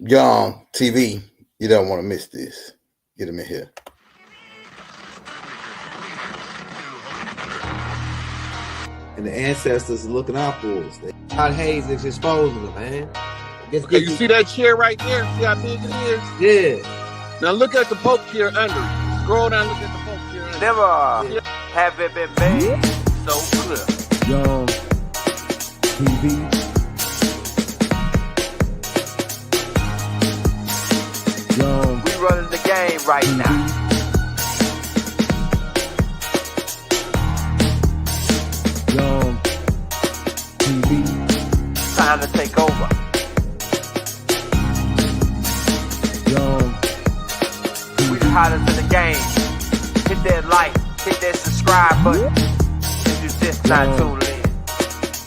Young TV, you don't want to miss this. Get them in here. And the ancestors are looking out for us. God Hayes is exposing them, man. Okay, you see that chair right there? See how big it is? Yeah. Now look at the Pope chair under it. Scroll down, look at the Pope chair under it. Never have it been made so clear. Young TV. Young. We running the game right now. Young TV. Time to take over. Young We the hottest in the game. Hit that like, hit that subscribe button. If you just not tuned in.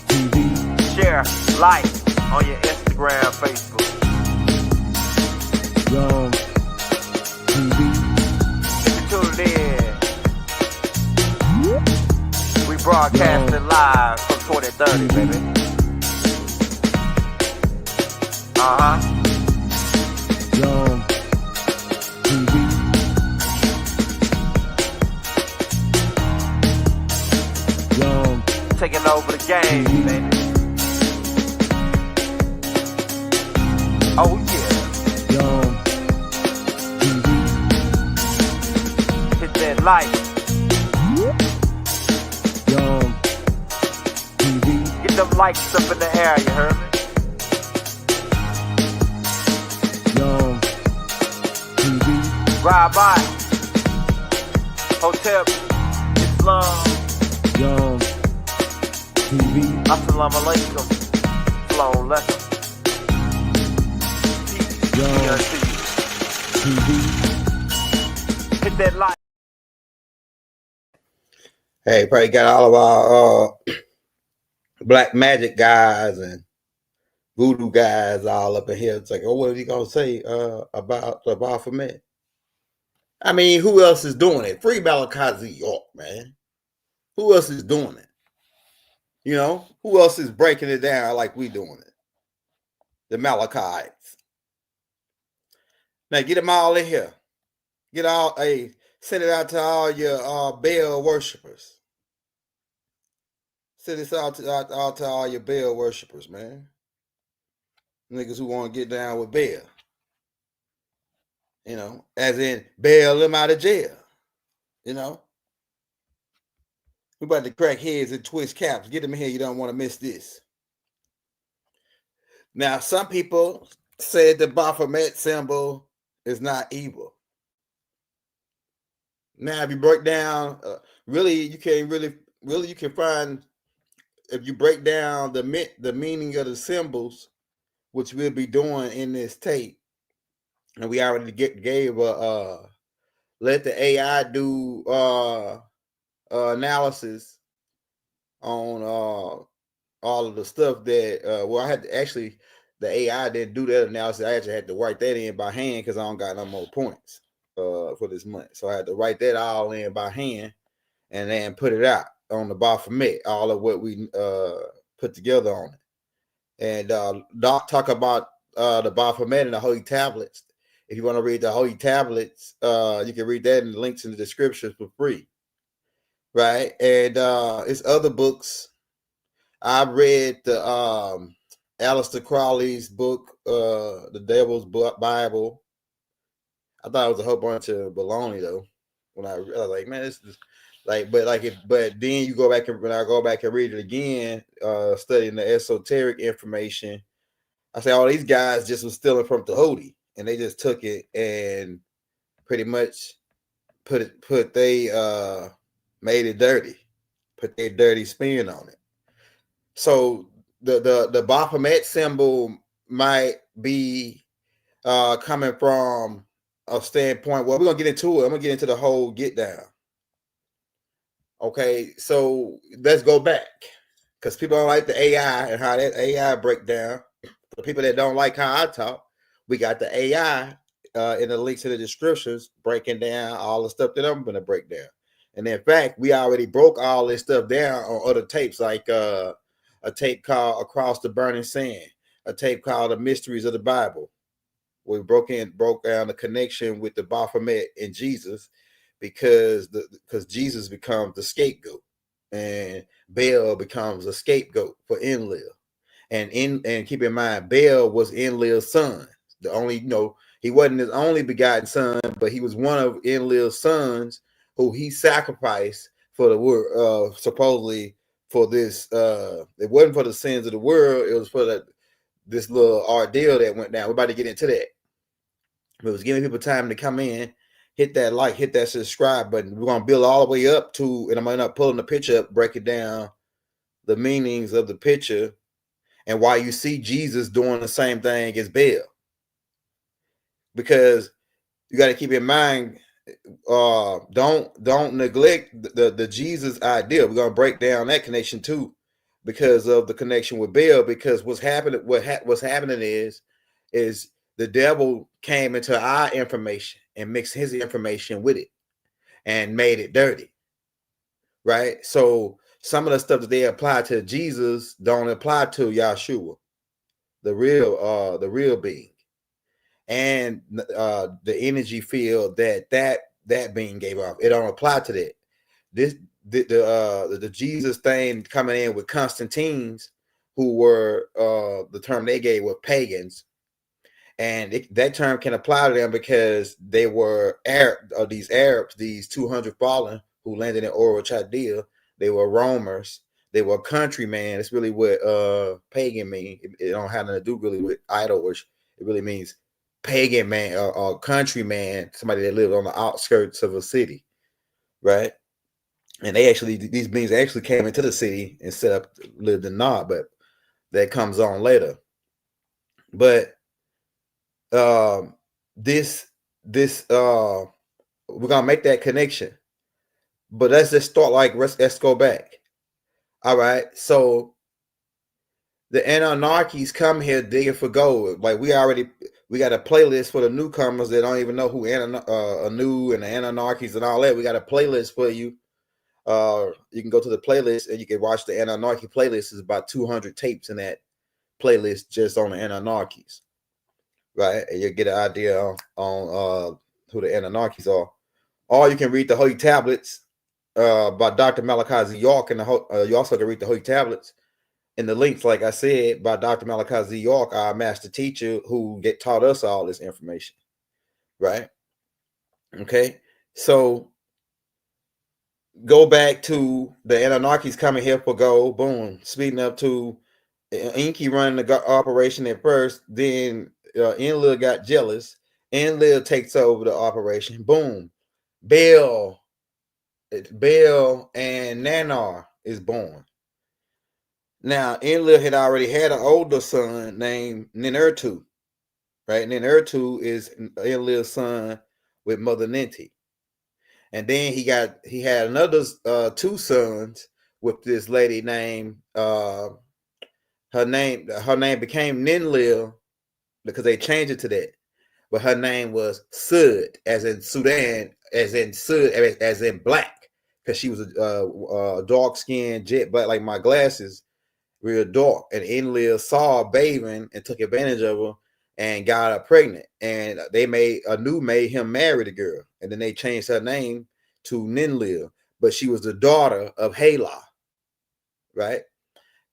TV. Share, like on your Instagram, Facebook. Young TV. If you tuned in, we broadcasting live from 2030, baby. Young TV. Young Taking over the game, baby. Oh yeah. Young TV. Hit that like. Young TV. Get them likes up in the air, you heard me? Young TV. Ride by. Hotel Islam. Young TV. Assalamu alaikum. Flown letter. Peace. Young TV. Hit that like. Hey, probably got all of our black magic guys and voodoo guys all up in here. It's like, oh, what are you gonna say about the Baphomet? I mean, who else is doing it? Free Malachi York, man. Who else is doing it? You know, who else is breaking it down like we doing it? The Malachites. Now get them all in here. Send it out to all your Baal worshipers. Send this out to all your Baal worshipers, man. Niggas who want to get down with Baal. You know, as in bail them out of jail. You know. We about to crack heads and twist caps. Get them in here. You don't want to miss this. Now, some people said the Baphomet symbol is not evil. Now, if you break down, you can find, if you break down the meaning of the symbols, which we'll be doing in this tape, and we already gave let the AI do analysis on all of the stuff that I had to actually, the AI didn't do that analysis. I actually had to write that in by hand because I don't got no more points for this month. So I had to write that all in by hand and then put it out on the Baphomet, all of what we put together on it. And Doc talk about the Baphomet and the Holy Tablets. If you want to read the Holy Tablets, you can read that in the links in the description for free. Right. And it's other books. I read the Aleister Crowley's book, The Devil's Bible. I thought it was a whole bunch of baloney though. When I was like, man, this is but then you go back and when I go back and read it again, studying the esoteric information, I say all these guys just was stealing from the Hody, and they just took it and pretty much made it dirty, put their dirty spin on it. So the Baphomet symbol might be coming from a standpoint. Well, we're gonna get into it. I'm gonna get into the whole get down. Okay, so let's go back because people don't like the AI and how that AI break down. The people that don't like how I talk, we got the AI in the links in the descriptions breaking down all the stuff that I'm gonna break down. And in fact, we already broke all this stuff down on other tapes, like a tape called Across the Burning Sand, a tape called The Mysteries of the Bible. we broke down the connection with the Baphomet and Jesus, because Jesus becomes the scapegoat, and Baal becomes a scapegoat for Enlil. And keep in mind, Baal was Enlil's son. The only, he wasn't his only begotten son, but he was one of Enlil's sons who he sacrificed for the world, supposedly for this. It wasn't for the sins of the world. It was for this little ordeal that went down. We're about to get into that. But it was giving people time to come in, hit that like, hit that subscribe button. We're going to build all the way up to, and I'm going to end up pulling the picture up, breaking down the meanings of the picture and why you see Jesus doing the same thing as Baal. Because you got to keep in mind, don't neglect the Jesus idea. We're going to break down that connection too, because of the connection with Baal. Because what's happening is the devil came into our information and mixed his information with it and made it dirty, right? So some of the stuff that they apply to Jesus don't apply to Yahshua, the real being, and the energy field that being gave off. It don't apply to that. The Jesus thing coming in with Constantines, who were the term they gave were pagans, and that term can apply to them because they were these Arabs, these 200 fallen who landed in Ur Chaldea. They were roamers. They were countrymen. It's really what pagan mean. It don't have nothing to do really with idol worship. It really means pagan man or countryman, somebody that lived on the outskirts of a city, right? And these beings actually came into the city and set up, lived in Nod, but that comes on later. But this we're gonna make that connection. But let's just start let's go back. All right, so the Anarchies come here digging for gold. Like we got a playlist for the newcomers that don't even know who Anu and the Anarchies and all that. We got a playlist for you. You can go to the playlist and you can watch the Anarchy playlist. There's about 200 tapes in that playlist just on the Anarchies, right? And you'll get an idea on who the Anarchies are. Or you can read the Holy Tablets by Dr. Malachi Z. York, and you also can read the Holy Tablets in the links, like I said, by Dr. Malachi Z. York, our master teacher, who taught us all this information, right? Okay, so go back to the Anarchies coming here for gold, boom, speeding up to Inky running the operation at first, then Enlil got jealous, Enlil takes over the operation, boom, Baal and Nanar is born. Now, Enlil had already had an older son named Ninurtu, right? Ninurtu is Enlil's son with Mother Ninti. And then he had another two sons with this lady named her name became Ninlil because they changed it to that. But her name was Sud, as in Sudan, as in Sud, as in black, because she was a dark-skinned jet black, like my glasses, real dark. And Enlil saw her bathing and took advantage of her and got her pregnant. And Anu made him marry the girl. And then they changed her name to Ninlil. But she was the daughter of Hela, right?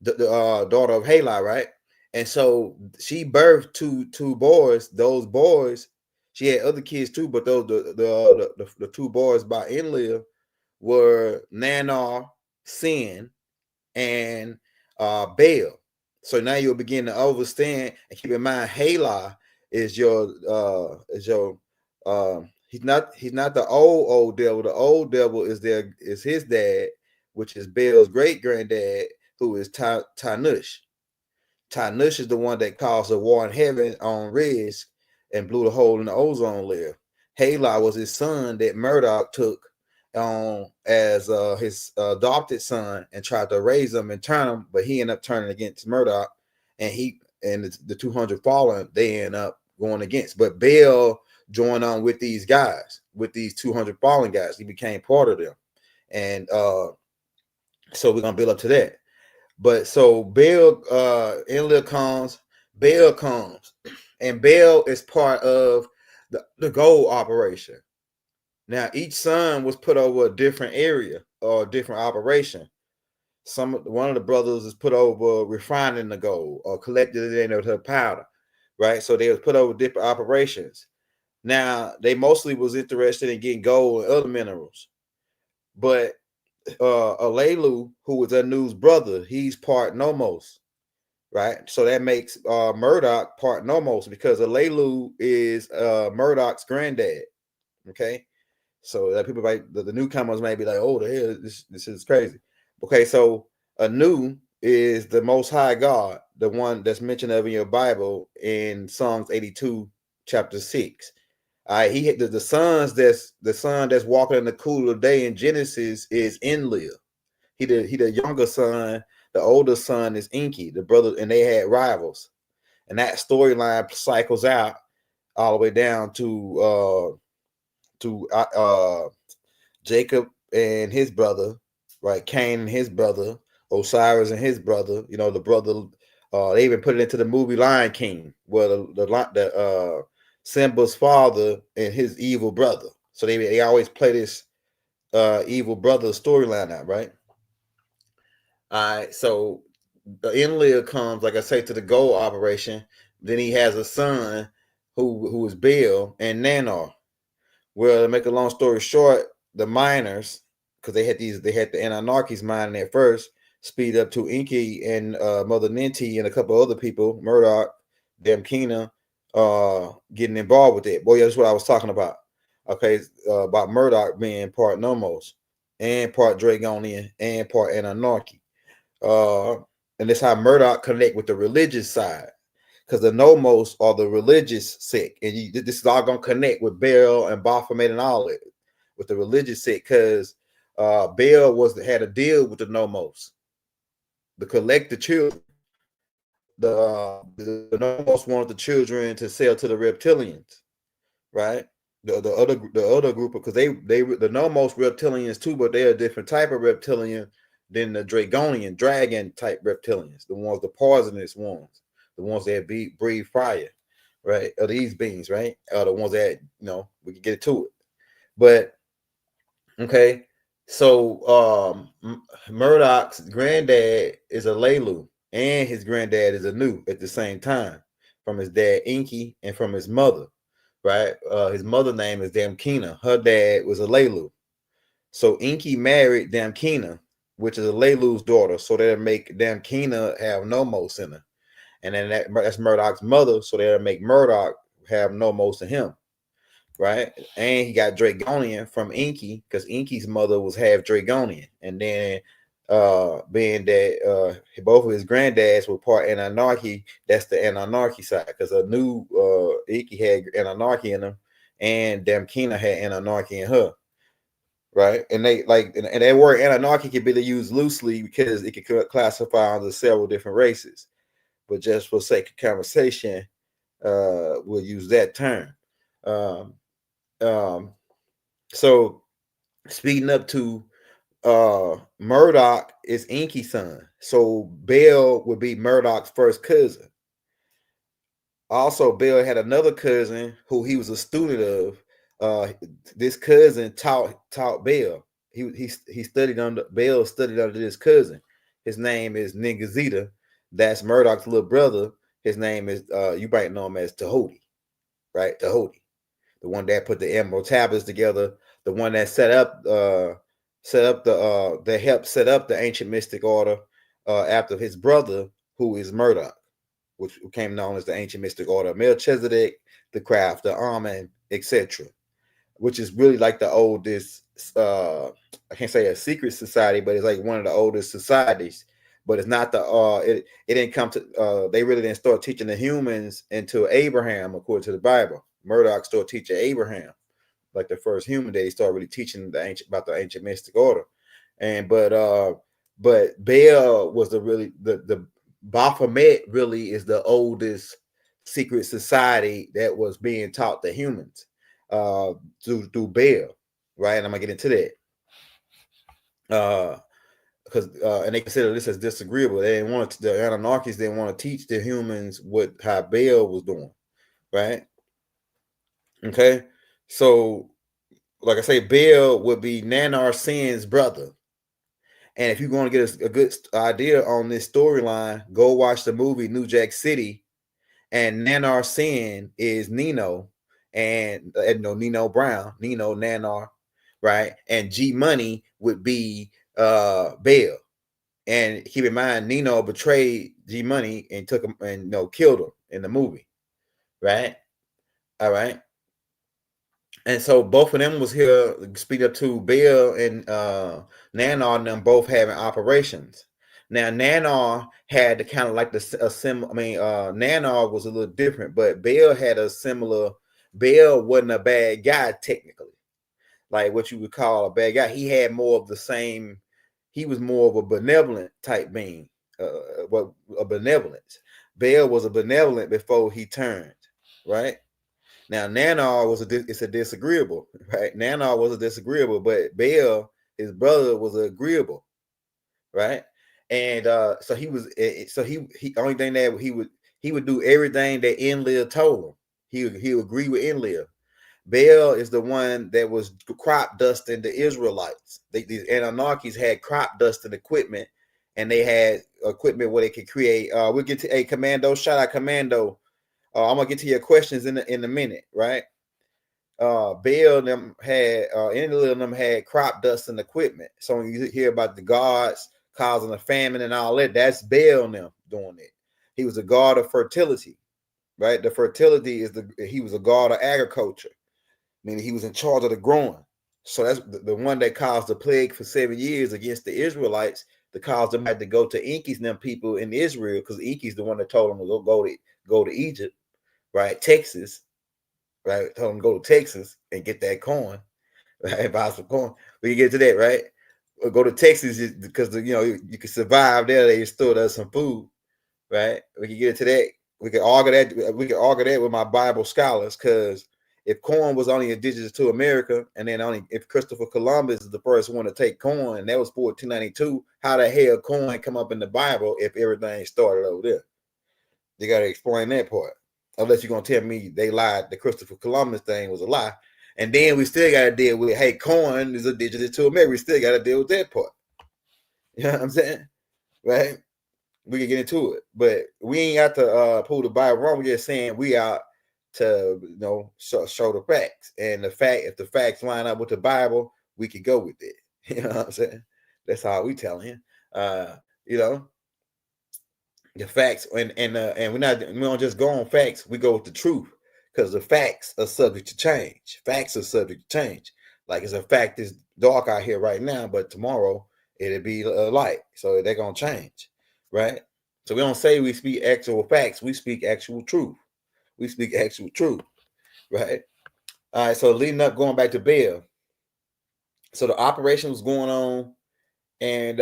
The daughter of Hela, right? And so she birthed two boys. Those boys, she had other kids too, but those the two boys by Enlil were Nanar, Sin, and Baal. So now you'll begin to understand and keep in mind, Hela is your he's not the old devil. The old devil is his dad, which is Baal's great granddad, who is Tanush. Tanush is the one that caused a war in heaven on Risk and blew the hole in the ozone layer. Hela was his son that Murdoch took as his adopted son and tried to raise him and turn him, but he ended up turning against Murdoch, and the 200 fallen, they end up going against. But Baal joined on with these guys, with these 200 fallen guys. He became part of them, and so we're gonna build up to that. But so Baal, Enlil comes, and Baal is part of the gold operation. Now, each son was put over a different area or a different operation. One of the brothers is put over refining the gold or collecting it into powder, right? So they was put over different operations. Now, they mostly was interested in getting gold and other minerals, but Alelu, who was Anu's brother, he's part Nomos, right? So that makes Murdoch part Nomos because Alelu is Murdoch's granddad. Okay, so that people like the newcomers may be like, "Oh, the hell, this is crazy." Okay, so Anu is the Most High God, the one that's mentioned of in your Bible in Psalms 82, chapter 6. All right, he the son that's walking in the cool of the day in Genesis is Enlil. He the younger son. The older son is Enki, the brother, and they had rivals. And that storyline cycles out all the way down to Jacob and his brother, right? Cain and his brother, Osiris and his brother. You know, the brother. They even put it into the movie Lion King, where the Simba's father and his evil brother. So they always play this evil brother storyline out, right? All right, so the Enlil comes, like I say, to the gold operation. Then he has a son who is Baal and Nanar. Well, to make a long story short, the miners, because they had the Anunnakis mining at first, speed up to Enki and Mother Ninti and a couple other people, Murdoch, Damkina, getting involved with it. Boy, yeah, that's what I was talking about. Okay, about Murdoch being part Nomos and part Dragonian and part Anunnaki. And that's how Murdoch connect with the religious side, because the Nomos are the religious sect, and this is all gonna connect with Baal and Baphomet and all it with the religious sect, because Baal had a deal with the Nomos to collect the children. The Nomos wanted the children to sell to the reptilians, right? The other group, because the Nomos reptilians too, but they're a different type of reptilian than the Dragonian dragon type reptilians, the poisonous ones, the ones that breathe fire, right? Are these beings, right? Are the ones that, we can get to it. But okay, so Murdoch's granddad is a Lelu, and his granddad is a Nu at the same time, from his dad Enki and from his mother, right? His mother name is Damkina. Her dad was a Lelu. So Enki married Damkina, which is a Lelu's daughter, so that'll make Damkina have Nomos in her. And then that's Murdoch's mother, so that'll make Murdoch have Nomos in him, right? And he got Dragonian from Enki, because Enki's mother was half Dragonian. And then being that both of his granddads were part Anunnaki, that's the Anunnaki side, because a new Enki had Anunnaki in him, and Damkina had Anunnaki in her. Right, and they and that word Anunnaki can be used loosely because it can classify under several different races. But just for sake of conversation, we'll use that term. So speeding up to Murdoch is Enki's son, so Baal would be Murdoch's first cousin. Also, Baal had another cousin who he was a student of. This cousin taught Baal. He studied under Baal, studied under this cousin. His name is Ningazita. That's Murdoch's little brother. His name is you might know him as Tahuti, right? Tahuti, the one that put the emerald tablets together, the one that that helped set up the ancient mystic order after his brother, who is Murdoch, which became known as the ancient mystic order of Melchizedek, the craft, the Amen, etc., which is really like the oldest, I can't say a secret society, but it's like one of the oldest societies. But it's not it didn't come to, they really didn't start teaching the humans until Abraham, according to the Bible. Murdoch started teaching Abraham, like the first human that he started really teaching about the ancient mystic order. And but Baal was the Baphomet really is the oldest secret society that was being taught to humans through Baal, right? And I'm gonna get into that because and they consider this as disagreeable. They didn't want the Anunnakis didn't want to teach the humans how Baal was doing, right? Okay, so like I say, Baal would be Nanar Sin's brother. And if you want to get a good idea on this storyline, go watch the movie New Jack City. And Nanar Sin is Nino, and Nino Brown, Nino Nanar, right? And G Money would be Baal. And keep in mind, Nino betrayed G Money and took him and killed him in the movie, right? All right. And so both of them was here speak up to Bill and Nanar and them both having operations. Now Nanar had the kind of like Nanar was a little different, but Bill had a similar. Bill wasn't a bad guy technically, like what you would call a bad guy. He had more of the same. He was more of a benevolent type being. A benevolence. Bill was a benevolent before he turned, right? Now Nanar was a disagreeable, right? Nanar was a disagreeable, but Baal, his brother, was agreeable, right? And so he was. So he only thing that he would do everything that Enlil told him. He would agree with Enlil. Baal is the one that was crop dusting the Israelites. These Anunnakis had crop dusting equipment, and they had equipment where they could create. We'll get to a commando. Shout out commando. I'm gonna get to your questions in a minute, right? Baal them had any of them had crop dusting equipment. So when you hear about the gods causing a famine and all that, that's Baal them doing it. He was a god of fertility, right? The fertility is he was a god of agriculture, meaning he was in charge of the growing. So that's the one that caused the plague for 7 years against the Israelites, to cause them had to go to Inquis and them people in Israel, because Inquis the one that told them to go to Egypt. Right, Texas, right? Tell them to go to Texas and get that corn, right? Buy some corn. We can get to that, right? Or go to Texas because you can survive there. They still does some food, right? We can get to that. We can argue that. We can argue that with my Bible scholars, because if corn was only indigenous to America, and then only if Christopher Columbus is the first one to take corn, and that was 1492, how the hell corn come up in the Bible if everything started over there? You got to explain that part. Unless you're going to tell me they lied, the Christopher Columbus thing was a lie. And then we still got to deal with, hey, corn is indigenous to America. We still got to deal with that part. You know what I'm saying? Right? We can get into it. But we ain't got to pull the Bible wrong. We're just saying we out to, show the facts. And if the facts line up with the Bible, we can go with it. You know what I'm saying? That's how we telling you. The facts, and we don't just go on facts. We go with the truth, because the facts are subject to change. Facts are subject to change. Like it's a fact it's dark out here right now, but tomorrow it'll be light. So they're gonna change, right? So we don't say we speak actual facts. We speak actual truth. We speak actual truth, right? All right. So leading up, going back to Baal. So the operation was going on, and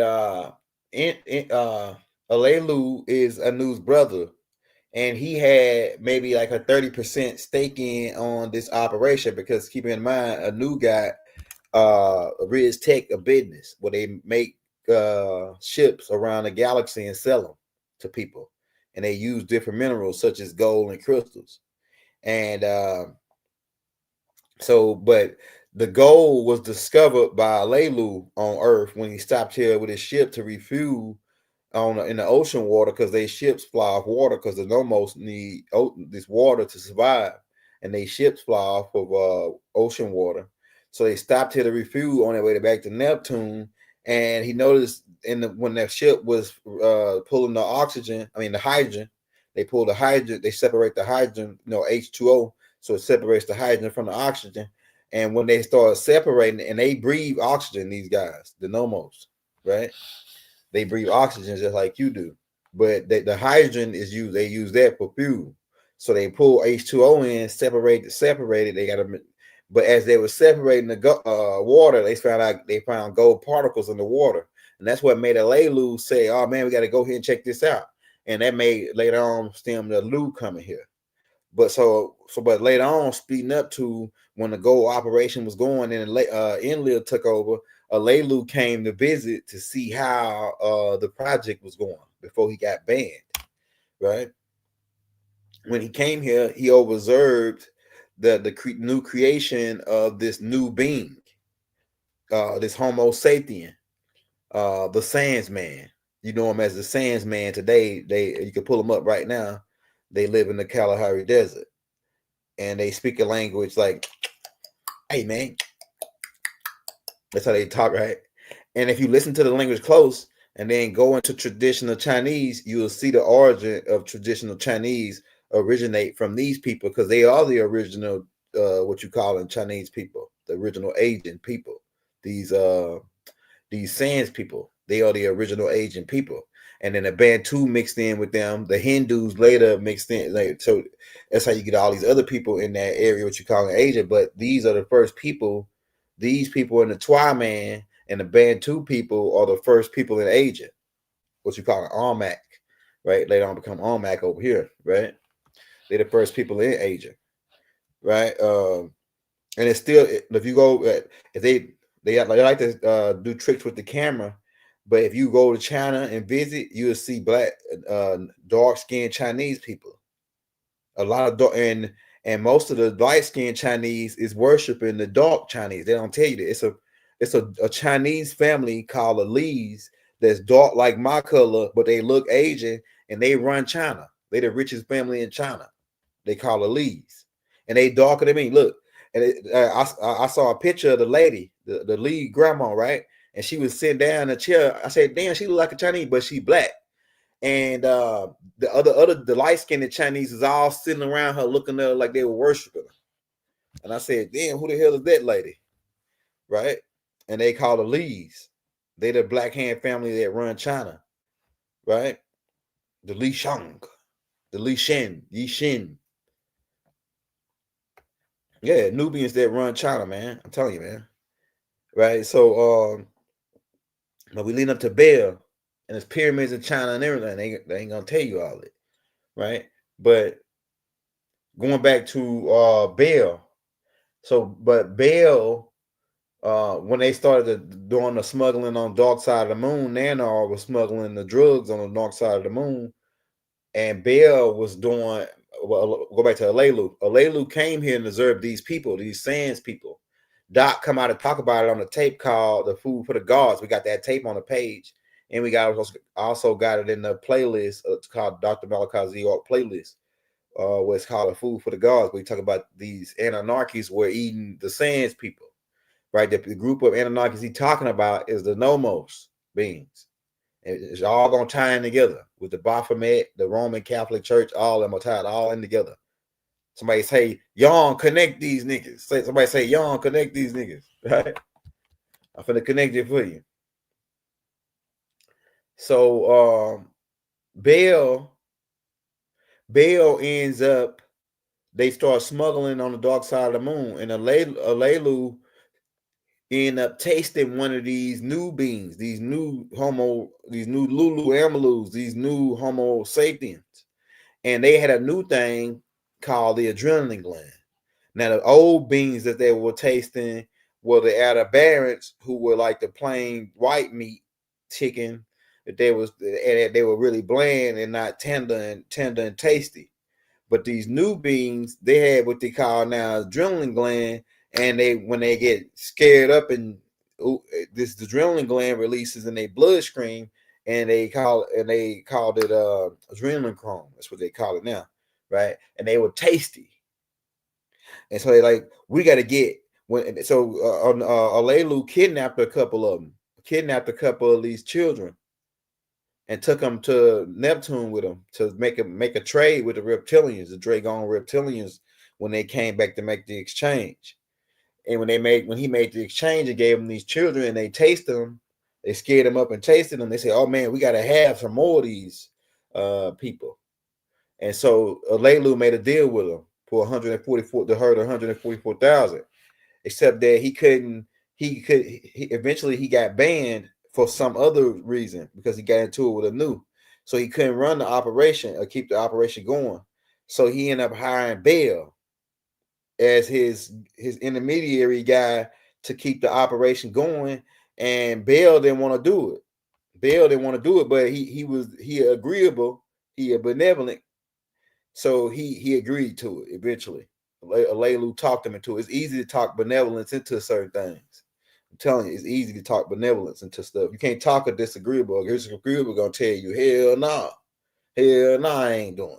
Alelu is Anu's brother, and he had maybe like a 30% stake in on this operation, because keep in mind, Anu got Riz Tech, a business where they make ships around the galaxy and sell them to people, and they use different minerals such as gold and crystals. And but the gold was discovered by Alelu on Earth when he stopped here with his ship to refuel in the ocean water, because they ships fly off water, because the Nomos need this water to survive, and they ships fly off of ocean water. So they stopped here to refuel on their way back to Neptune, and he noticed when that ship was pulling the hydrogen, they pull the hydrogen, they separate the hydrogen, H2O, so it separates the hydrogen from the oxygen. And when they start separating, and they breathe oxygen, these guys, the Nomos, right? They breathe oxygen just like you do, but the hydrogen is used. They use that for fuel. So they pull H2O in, separate it. They got to, but as they were separating the water, they found gold particles in the water, and that's what made Alelu say, "Oh man, we got to go here and check this out." And that made later on stem the Lu coming here. But but later on, speeding up to when the gold operation was going, and Enlil took over, Alelu came to visit to see how the project was going before he got banned, right? when he came here, he observed the new creation of this new being, this Homo sapien, the Sans Man. You know him as the Sans Man today. You can pull them up right now. They live in the Kalahari Desert, and they speak a language like, "Hey man," that's how they talk, right? And if you listen to the language close, and then go into traditional Chinese, you will see the origin of traditional Chinese originate from these people, because they are the original, what you call in Chinese people, the original Asian people. These Sans people, they are the original Asian people. And then the Bantu mixed in with them. The Hindus later mixed in. Like, so that's how you get all these other people in that area, what you call in Asia. But these are the first people. These people in the Twa man and the Bantu people are the first people in Asia, what you call an Almac, right? Later on become Almac over here, right? They're the first people in Asia, right? And it's still, if you go, if they like to do tricks with the camera, but if you go to China and visit, you'll see black, dark-skinned Chinese people. A lot of dark, and most of the light-skinned Chinese is worshiping the dark Chinese. They don't tell you that. It's a Chinese family called the Lees that's dark like my color, but they look Asian, and they run China. They the richest family in China. They call the Lees, and they darker than me. Look, and I saw a picture of the lady, the Lee grandma, right? And she was sitting down in a chair. I said, "Damn, she look like a Chinese, but she black." And the light-skinned Chinese is all sitting around her looking at her like they were worshiping her. And I said, "Damn, who the hell is that lady?" Right? And they call the Lees. They the Black Hand family that run China, right? The Li Shang, the Li Shen, Yi Shin. Yeah, Nubians that run China, man. I'm telling you, man. Right? So but we lead up to Baal, and there's pyramids in China and everything. They ain't gonna tell you all it, right? But going back to Baal, so but Baal, when they started doing the smuggling on the dark side of the moon, Nanar was smuggling the drugs on the dark side of the moon, and Baal was doing. Well, go back to Alelu. Alelu came here and observed these people, these Sans people. Doc come out and talk about it on the tape called "The Food for the Gods." We got that tape on the page, and we also got it in the playlist. It's called Dr. Malachi York playlist. What's called "The Food for the Gods." We talk about these Anunnakis were eating the Sans people, right? The group of Anunnakis he's talking about is the Nomos beings. It's all gonna tie in together with the Baphomet, the Roman Catholic Church. All of them are tied all in together. Somebody say, "Y'all connect these niggas." Somebody say, "Y'all connect these niggas." Right? I'm finna connect it for you. So Baal ends up, they start smuggling on the dark side of the moon, and Alelu end up tasting one of these new beings, these new Lulu Amalus, these new Homo sapiens, and they had a new thing called the adrenaline gland. Now the old beings that they were tasting were the Atabarans, who were like the plain white meat chicken, that they were really bland and not tender and tasty. But these new beings, they had what they call now adrenaline gland, and when they get scared up, and this adrenaline gland releases in their bloodstream, and they called it adrenaline chrome. That's what they call it now, right? And they were tasty, and so they like, we got to get when. So Alelu kidnapped a couple of these children, and took them to Neptune with them to make a trade with the reptilians, the Dragon reptilians, when they came back to make the exchange. And when he made the exchange and gave them these children, and they tasted them, they scared them up and tasted them. They said, "Oh man, we got to have some more of these people." And so Alelu made a deal with them for 144 to herd 144,000. Except that eventually he got banned for some other reason, because he got into it with a new, so he couldn't run the operation or keep the operation going. So he ended up hiring Baal as his intermediary guy to keep the operation going, and Baal didn't want to do it. But he agreeable, he benevolent, So he agreed to it eventually. Alelu talked him into it. It's easy to talk benevolence into certain things. I'm telling you, it's easy to talk benevolence into stuff. You can't talk a disagreeable. A disagreeable gonna tell you, hell nah, I ain't doing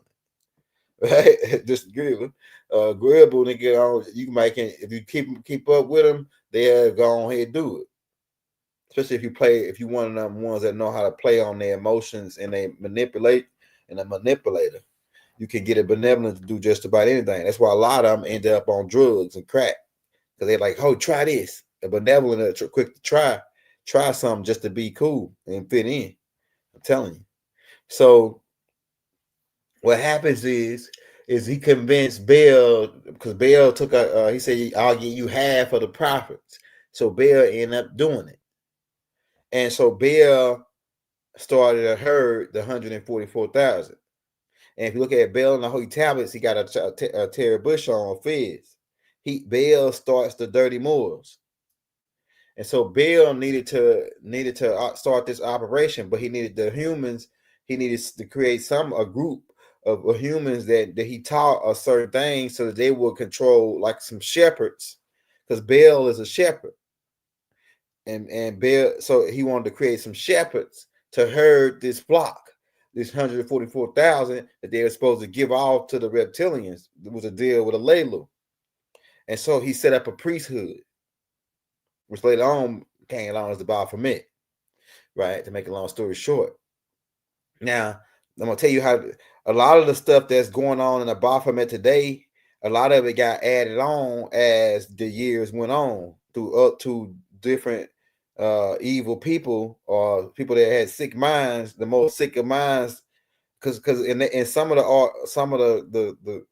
it. Right? Disagreeable. Agreeable nigga, you might can if you keep up with them, they'll go ahead and do it. Especially if you one of them ones that know how to play on their emotions and they manipulate and a manipulator. You can get a benevolent to do just about anything. That's why a lot of them end up on drugs and crack because they're like, "Oh, try this." A benevolent, quick to try something just to be cool and fit in. I'm telling you. So what happens is he convinced Baal because Baal took he said, "I'll give you half of the profits." So Baal ended up doing it, and so Baal started a herd, the 144,000. And if you look at Baal and the Holy Tablets, he got a Terry Bush on Fizz. Baal starts the Dirty Moors. And so Baal needed to start this operation, but he needed the humans. He needed to create a group of humans that he taught a certain thing so that they would control like some shepherds, because Baal is a shepherd. And Baal, so he wanted to create some shepherds to herd this flock. This 144,000 that they were supposed to give off to the reptilians. It was a deal with a Lelu. And so he set up a priesthood, which later on came along as the Baphomet, right? To make a long story short. Now, I'm going to tell you how a lot of the stuff that's going on in the Baphomet today, a lot of it got added on as the years went on to different evil people or people that had sick minds, the most sick of minds. Because in some of the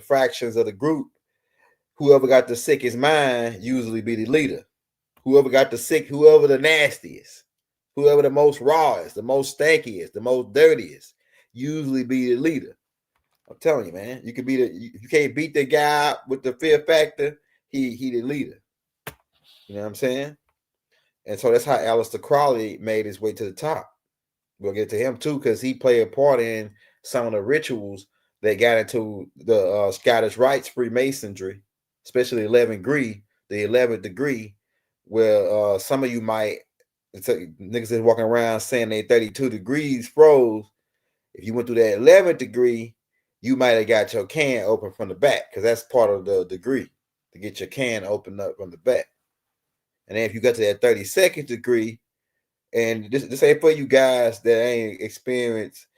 fractions of the group, whoever got the sickest mind usually be the leader. Whoever the nastiest, whoever the most rawest, the most stankiest, the most dirtiest, usually be the leader. I'm telling you, man, you can you can't beat the guy with the fear factor. He the leader. You know what I'm saying? And so that's how Aleister Crowley made his way to the top. We'll get to him too, because he played a part in some of the rituals that got into the Scottish Rites Freemasonry, especially the 11th degree, where some of you might, niggas is walking around saying they 32 degrees froze. If you went through that 11th degree, you might have got your can open from the back, because that's part of the degree, to get your can opened up from the back. And then if you got to that 32nd degree, and this ain't for you guys that ain't experienced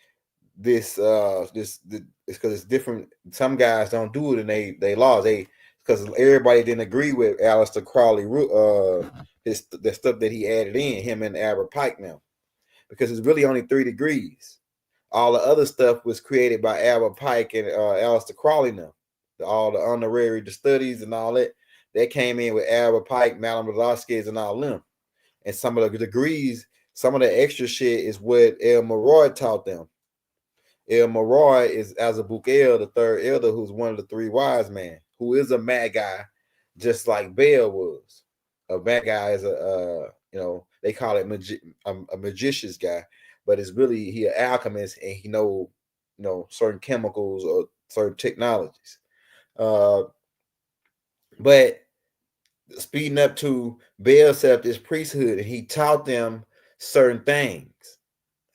this. It's because it's different. Some guys don't do it, and they laws. Because everybody didn't agree with Aleister Crowley. The stuff that he added in, him and Albert Pike now, because it's really only 3 degrees. All the other stuff was created by Albert Pike and Aleister Crowley now. All the honorary, the studies and all that came in with Albert Pike, Malam Blavatsky, and all them. And some of the degrees, some of the extra shit is what El Moroi taught them. El Moroi is Azabukel, the 3rd elder, who's one of the 3 wise men, who is a mad guy, just like Baal was. A mad guy is they call it a magician's guy, but it's really he an alchemist and he know certain chemicals or certain technologies. But speeding up to Baal set up this priesthood, and he taught them certain things,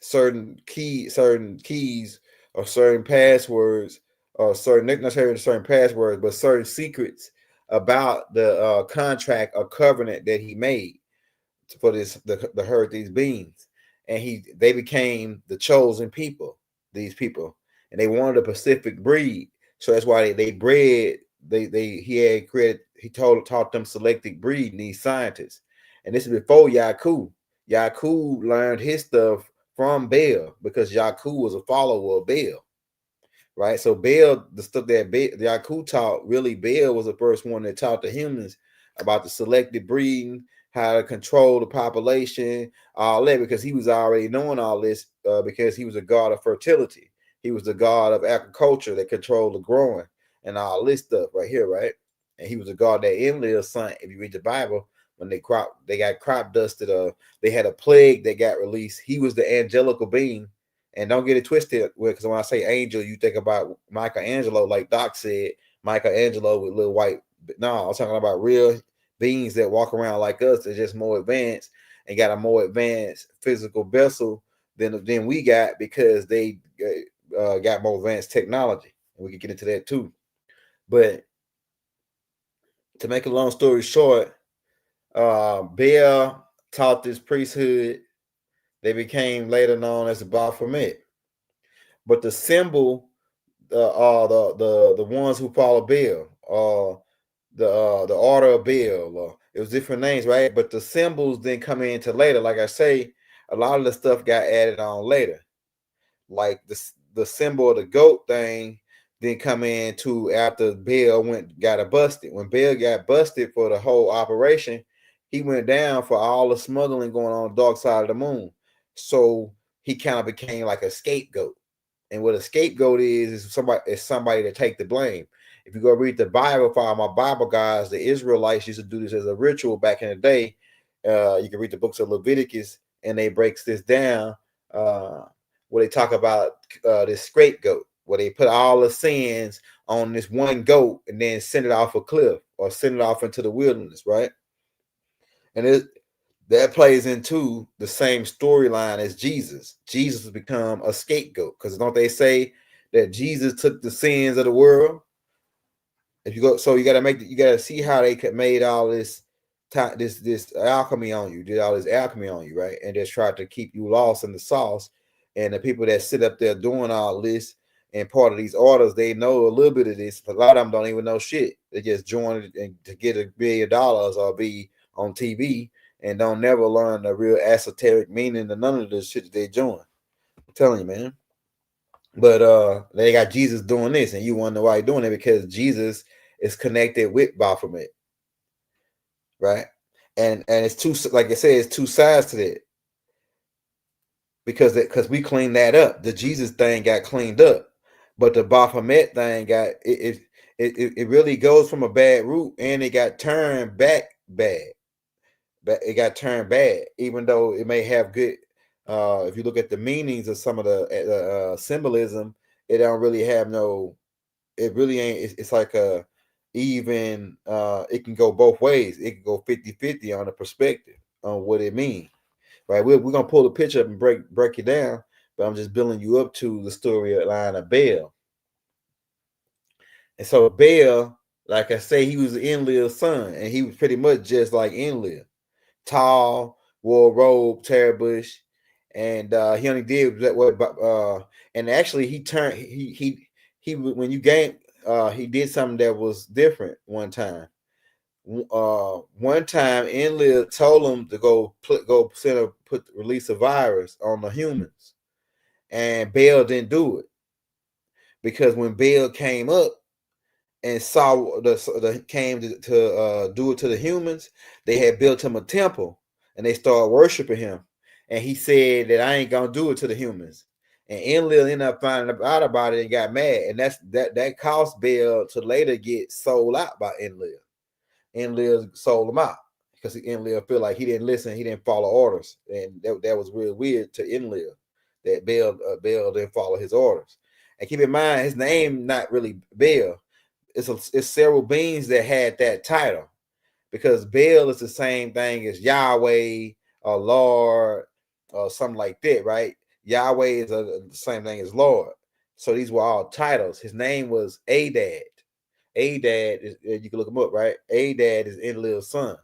certain keys or certain passwords, or certain, not necessarily certain passwords, but certain secrets about the contract or covenant that he made for the herd these beings. And they became the chosen people, these people, and they wanted a Pacific breed. So that's why they bred. He taught them selected breed, these scientists. And this is before Yaku. Yaku learned his stuff from Baal, because Yaku was a follower of Baal. Right? So Baal, the stuff that Yaku taught, really Baal was the first one that taught the humans about the selected breeding, how to control the population, all that, because he was already knowing all this, because he was a god of fertility. He was the god of agriculture that controlled the growing and all this stuff right here, right? And he was a god that Enlil's son, if you read the Bible, when they got crop dusted, they had a plague that got released. He was the angelical being And don't get it twisted, because when I say angel, you think about Michelangelo, like Doc said, Michelangelo with little white. No, I'm talking about real beings that walk around like us. They're just more advanced and got a more advanced physical vessel than we got, because they got more advanced technology. And we can get into that too. But to make a long story short, Baal taught this priesthood. They became later known as the Baphomet. But the symbol, the ones who follow Baal, the order of Baal, it was different names, right? But the symbols didn't come into later. Like I say, a lot of the stuff got added on later. Like the symbol of the goat thing didn't come into after Baal got busted. When Baal got busted for the whole operation, he went down for all the smuggling going on the dark side of the moon. So he kind of became like a scapegoat. And what a scapegoat is somebody to take the blame. If you go read the Bible, for all my Bible guys, the Israelites used to do this as a ritual back in the day. You can read the books of Leviticus, and they breaks this down. Where they talk about this scapegoat, where they put all the sins on this one goat and then send it off a cliff or send it off into the wilderness, right? And that plays into the same storyline as Jesus. Jesus has become a scapegoat, because don't they say that Jesus took the sins of the world? If you go, so you got to see how they made all this alchemy on you, did all this alchemy on you, right? And just tried to keep you lost in the sauce. And the people that sit up there doing all this and part of these orders, they know a little bit of this. A lot of them don't even know shit. They just join it and to get $1 billion or be on TV, and don't never learn the real esoteric meaning of none of the shit that they join. I'm telling you, man. But they got Jesus doing this, and you wonder why he's doing it, because Jesus is connected with Baphomet, right? And it's two, like I said, it's two sides to that, because we cleaned that up. The Jesus thing got cleaned up, but the Baphomet thing got it really goes from a bad root, and it got turned back bad. But it got turned bad, even though it may have good. If you look at the meanings of some of the symbolism, it don't really have no. It really ain't. It's like a even. It can go both ways. It can go 50-50 on the perspective on what it means. Right, we're gonna pull the picture up and break it down, but I'm just building you up to the storyline of Baal. And so Baal, like I say, he was Enlil's son, and he was pretty much just like Enlil. Tall, wore a robe, terror bush, and he only did that what and actually he turned he when you game he did something that was different one time. One time Enlil told him to release a virus on the humans, and Baal didn't do it, because when Baal came up and saw came to do it to the humans, they had built him a temple, and they started worshiping him. And he said that I ain't gonna do it to the humans. And Enlil ended up finding out about it and got mad, and that caused Baal to later get sold out by Enlil. Enlil sold him out because Enlil feel like he didn't listen, he didn't follow orders, and that was real weird to Enlil that Baal didn't follow his orders. And keep in mind, his name not really Baal. It's several beings that had that title, because Baal is the same thing as Yahweh or Lord or something like that, right? Yahweh is the same thing as Lord. So these were all titles. His name was Adad. Adad is, you can look him up, right? Adad is Enlil's son,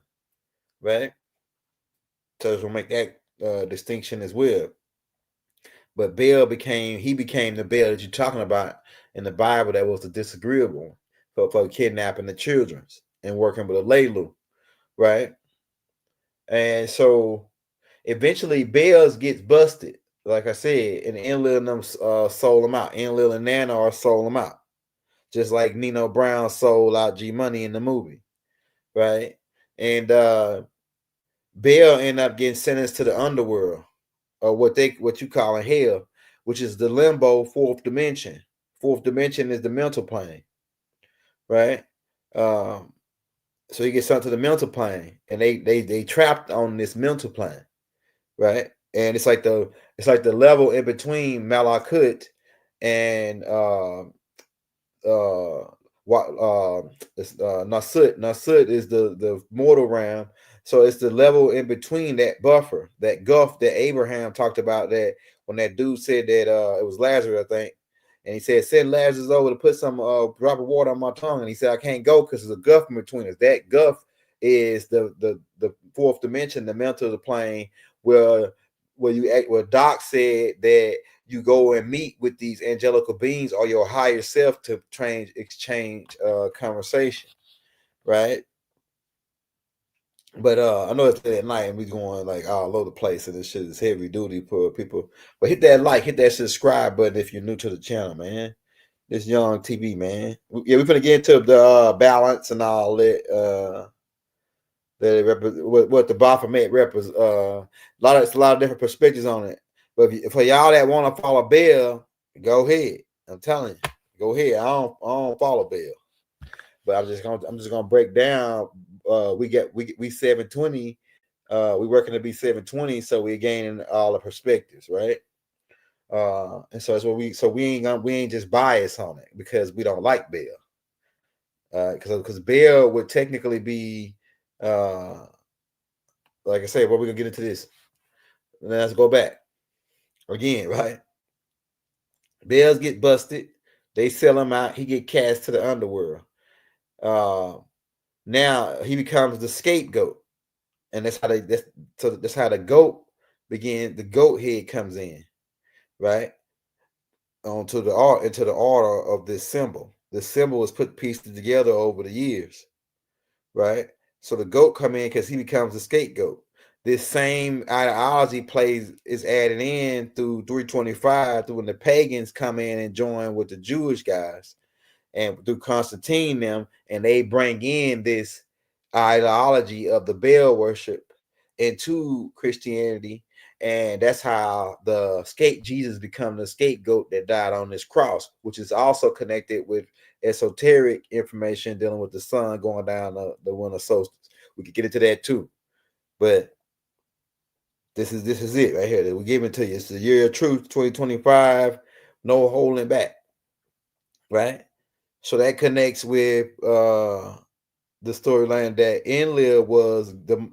right? So we'll make that distinction as well. But Baal became the Baal that you're talking about in the Bible, that was the disagreeable one for kidnapping the children and working with a Leilu, right? And so eventually Baal gets busted, like I said, and Enlil and them sold him out. Enlil and Nana sold him out, just like Nino Brown sold out G Money in the movie, right? And Baal ended up getting sentenced to the underworld, or what you call in hell, which is the limbo fourth dimension. Fourth dimension is the mental plane, right? So he gets sent to the mental plane, and they trapped on this mental plane, right? and it's like the level in between Malakut and Nasut. Nasut is the mortal realm. So it's the level in between that buffer, that gulf that Abraham talked about, that when that dude said that it was Lazarus, I think, and he said, send Lazarus over to put some drop of water on my tongue, and he said, I can't go because there's a gulf in between us. That gulf is the fourth dimension, the mental plane, where you act, where Doc said that you go and meet with these angelical beings or your higher self to exchange conversation, right? But I know it's at night and we going like all over the place, and this shit is heavy duty for people. But hit that like, hit that subscribe button if you're new to the channel, man. This Young TV, man. Yeah, we're gonna get into the balance and all that. What the Baphomet represents. It's a lot of different perspectives on it. But for y'all that want to follow Bill, go ahead. I'm telling you, go ahead. I don't follow Bill, but I'm just gonna break down. We 720. We working to be 720, so we're gaining all the perspectives, right? And so that's what we ain't just biased on it because we don't like Bill. Because Bill would technically be like I say, we're gonna get into this. And then let's go back again, right? Bells get busted, they sell him out, he get cast to the underworld. Now he becomes the scapegoat, and that's how the goat begin. The goat head comes in, right, into the order of this symbol. The symbol is put pieces together over the years, right? So the goat come in because he becomes the scapegoat. This same ideology is added in through 325, through when the pagans come in and join with the Jewish guys, and through Constantine them, and they bring in this ideology of the Baal worship into Christianity, and that's how Jesus become the scapegoat that died on this cross, which is also connected with esoteric information dealing with the sun going down the winter solstice. We could get into that too, but this is it right here that we give it to you. It's the year of truth, 2025, no holding back, right? So that connects with the storyline that Enlil was the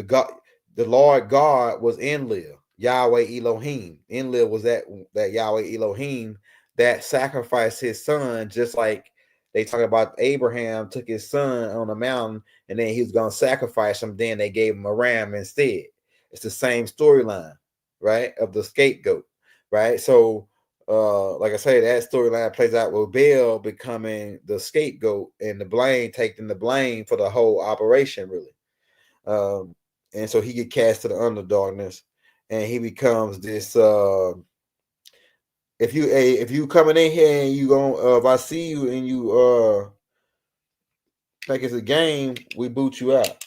God, the Lord God was Enlil, Yahweh Elohim. Enlil was that Yahweh Elohim that sacrificed his son, just like they talk about Abraham took his son on a mountain and then he was gonna sacrifice him. Then they gave him a ram instead. It's the same storyline, right? Of the scapegoat, right? So like I say, that storyline plays out with Baal becoming the scapegoat and taking the blame for the whole operation, really. And so he get cast to the underdarkness, and he becomes this. If you coming in here and you going if I see you and you think it's a game, we boot you out.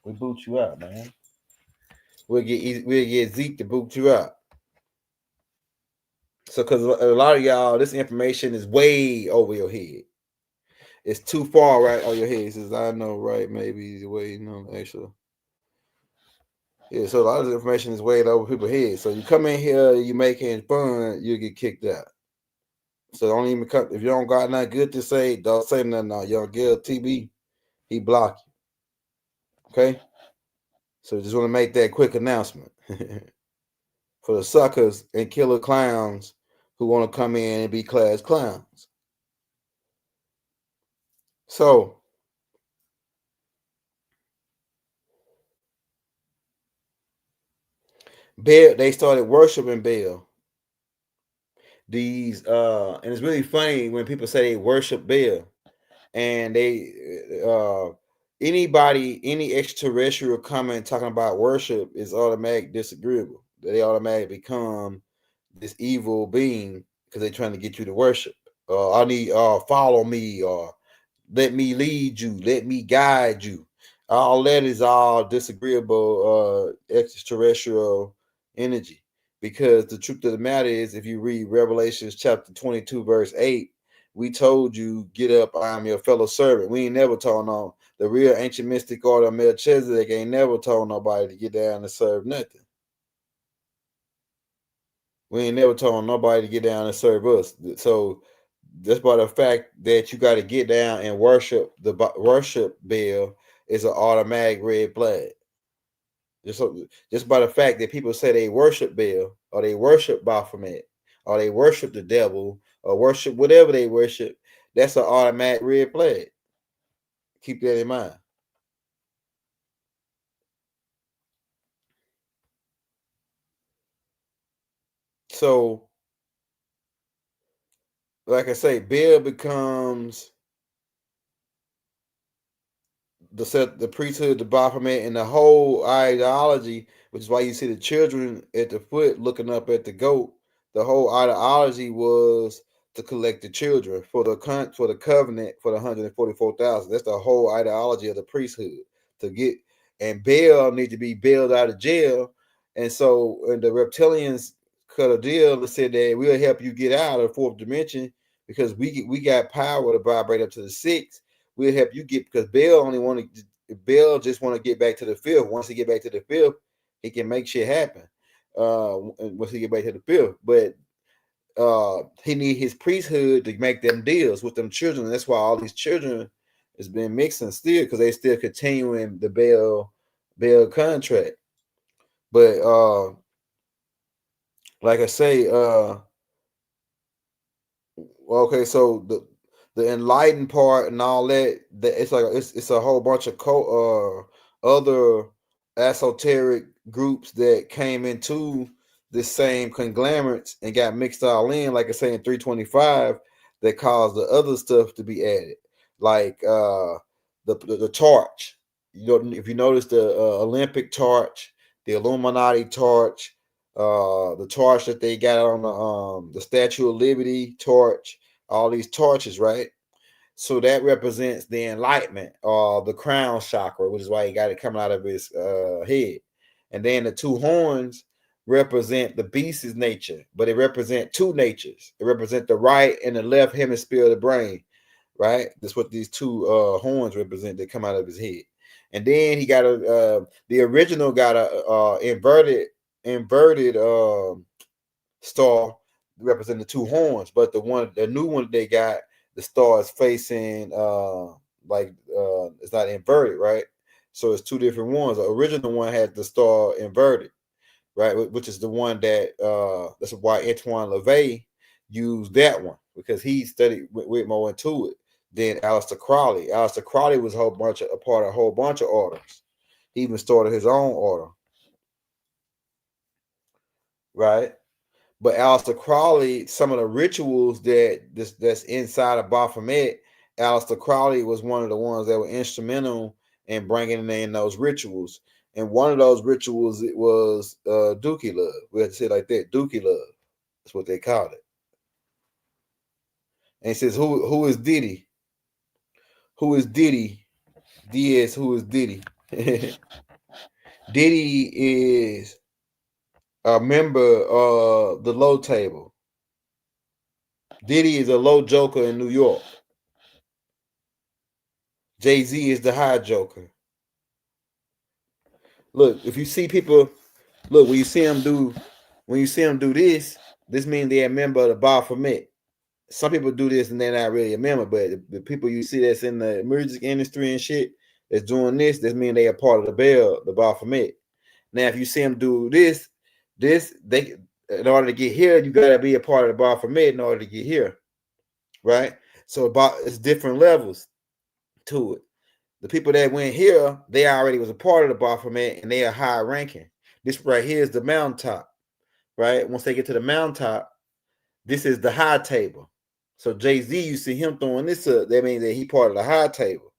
We boot you out, man. We'll get Zeke to boot you out. So, because a lot of y'all, this information is way over your head. It's too far right on your head. He says, I know, right? Maybe way, actually. Yeah, so a lot of the information is way over people's heads. So you come in here, you making fun, you get kicked out. So don't even come if you don't got nothing good to say, don't say nothing now. Young Gil TB, he block you. Okay? So just want to make that quick announcement. For the suckers and killer clowns who want to come in and be class clowns. So Baal, they started worshiping Baal. These and it's really funny when people say they worship Baal, and they any extraterrestrial comment talking about worship is automatic disagreeable. They automatically become this evil being because they're trying to get you to worship. I need follow me, or let me lead you, let me guide you. All that is all disagreeable extraterrestrial energy. Because the truth of the matter is, if you read Revelations chapter 22, verse 8, we told you, get up, I am your fellow servant. We ain't never told no, the real ancient mystic order of Melchizedek ain't never told nobody to get down and serve nothing. We ain't never told nobody to get down and serve us. So just by the fact that you got to get down and worship worship Baal is an automatic red flag. Just by the fact that people say they worship Baal or they worship Baphomet or they worship the devil or worship whatever they worship, that's an automatic red flag. Keep that in mind. So, like I say, Baal becomes the priesthood, the Baphomet, and the whole ideology, which is why you see the children at the foot looking up at the goat. The whole ideology was to collect the children for the covenant for the 144,000. That's the whole ideology of the priesthood to get. And Baal need to be bailed out of jail, and so the reptilians cut a deal and said that we'll help you get out of the fourth dimension because we got power to vibrate up to the sixth. We'll help you get, because Bill just want to get back to the fifth. Once he get back to the fifth, he can make shit happen. Once he get back to the fifth, but he need his priesthood to make them deals with them children. That's why all these children has been mixing still, because they still continuing the Baal contract. But like I say, okay, so the enlightened part and all that, it's like it's a whole bunch of other esoteric groups that came into this same conglomerates and got mixed all in, like I say in 325, that caused the other stuff to be added, like the torch. You know, if you notice the Olympic torch, the Illuminati torch, the torch that they got on the Statue of Liberty torch, all these torches, right? So that represents the enlightenment, or the crown chakra, which is why he got it coming out of his head. And then the two horns represent the beast's nature, but it represent two natures. It represent the right and the left hemisphere of the brain, right? That's what these two horns represent that come out of his head. And then he got the original got a inverted star representing the two horns, but the new one they got, the star is facing it's not inverted, right? So it's two different ones. The original one had the star inverted, right? Which is the one that that's why Antoine LaVey used that one, because he studied went more into it than Aleister Crowley. Aleister Crowley was a part of a whole bunch of orders. He even started his own order, right? But Aleister Crowley, some of the rituals that's inside of Baphomet, Aleister Crowley was one of the ones that were instrumental in bringing in those rituals. And one of those rituals, it was Dookie Love. We have to say it like that, Dookie Love. That's what they called it. And he says, who is Diddy? Who is Diddy? Diaz, who is Diddy? Diddy is a member of the low table. Diddy is a low joker in New York. Jay-Z is the high joker. Look, if you see people, look, when you see them do this means they're a member of the Baphomet. Some people do this and they're not really a member, but the people you see that's in the music industry and shit that's doing this means they are part of the Baphomet. Now, if you see them do this, they, in order to get here, you gotta be a part of the Baphomet in order to get here, right? So it's different levels to it. The people that went here, they already was a part of the Baphomet and they are high ranking. This right here is the mountaintop, right? Once they get to the mountaintop, this is the high table. So Jay-Z, you see him throwing this up, that means that he part of the high table.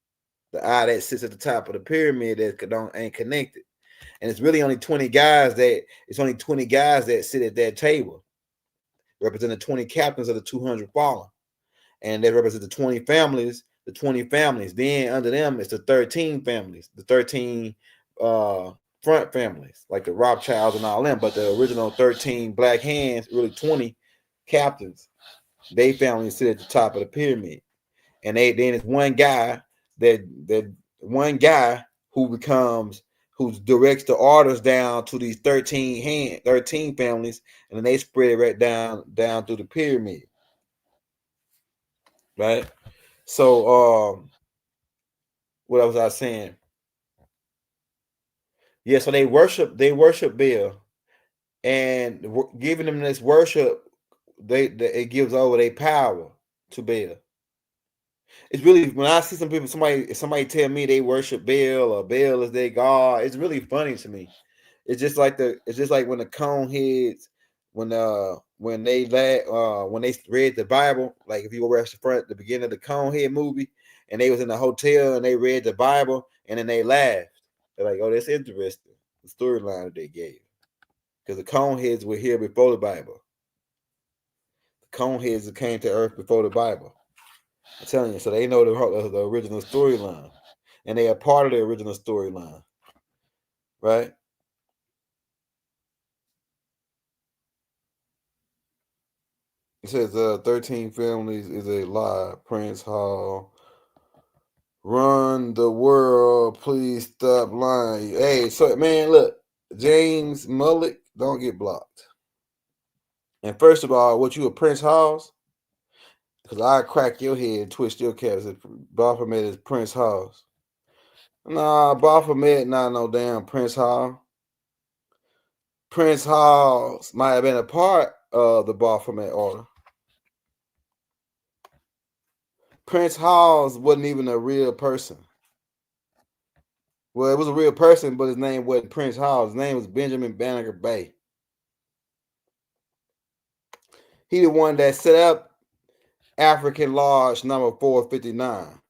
The eye that sits at the top of the pyramid that ain't connected. And it's really only 20 guys that sit at that table, representing 20 captains of the 200 fallen. And they represent the 20 families. Then under them it's the 13 families, the 13 front families, like the Rothschilds and all them. But the original 13 black hands, really 20 captains, they families sit at the top of the pyramid. And then it's one guy who who directs the orders down to these 13 families, and then they spread it right down through the pyramid. Right? So what was I saying? Yeah, so they worship Baal, and giving them this worship, it gives over their power to Baal. It's really, when I see somebody tell me they worship Baal or Baal is their god, it's really funny to me. It's just like when the cone heads, when they read the Bible, like if you go watch the beginning of the Conehead movie, and they was in the hotel and they read the Bible, and then they laughed. They're like, "Oh, that's interesting." The storyline that they gave, because the Coneheads were here before the Bible. The Coneheads came to Earth before the Bible. I'm telling you, so they know the original storyline, and they are part of the original storyline, right? It says 13 families is a lie. Prince Hall. Run the world. Please stop lying. Hey, so man, look, James Mullick, don't get blocked. And first of all, what you a Prince Halls? Because I crack your head and twist your caps if Baphomet is Prince Halls. Nah, Baphomet not no damn Prince Hall. Prince Halls might have been a part of the Baphomet order. Prince Halls wasn't even a real person. Well, it was a real person, but his name wasn't Prince Halls. His name was Benjamin Banneker Bay. He the one that set up African Lodge number 459.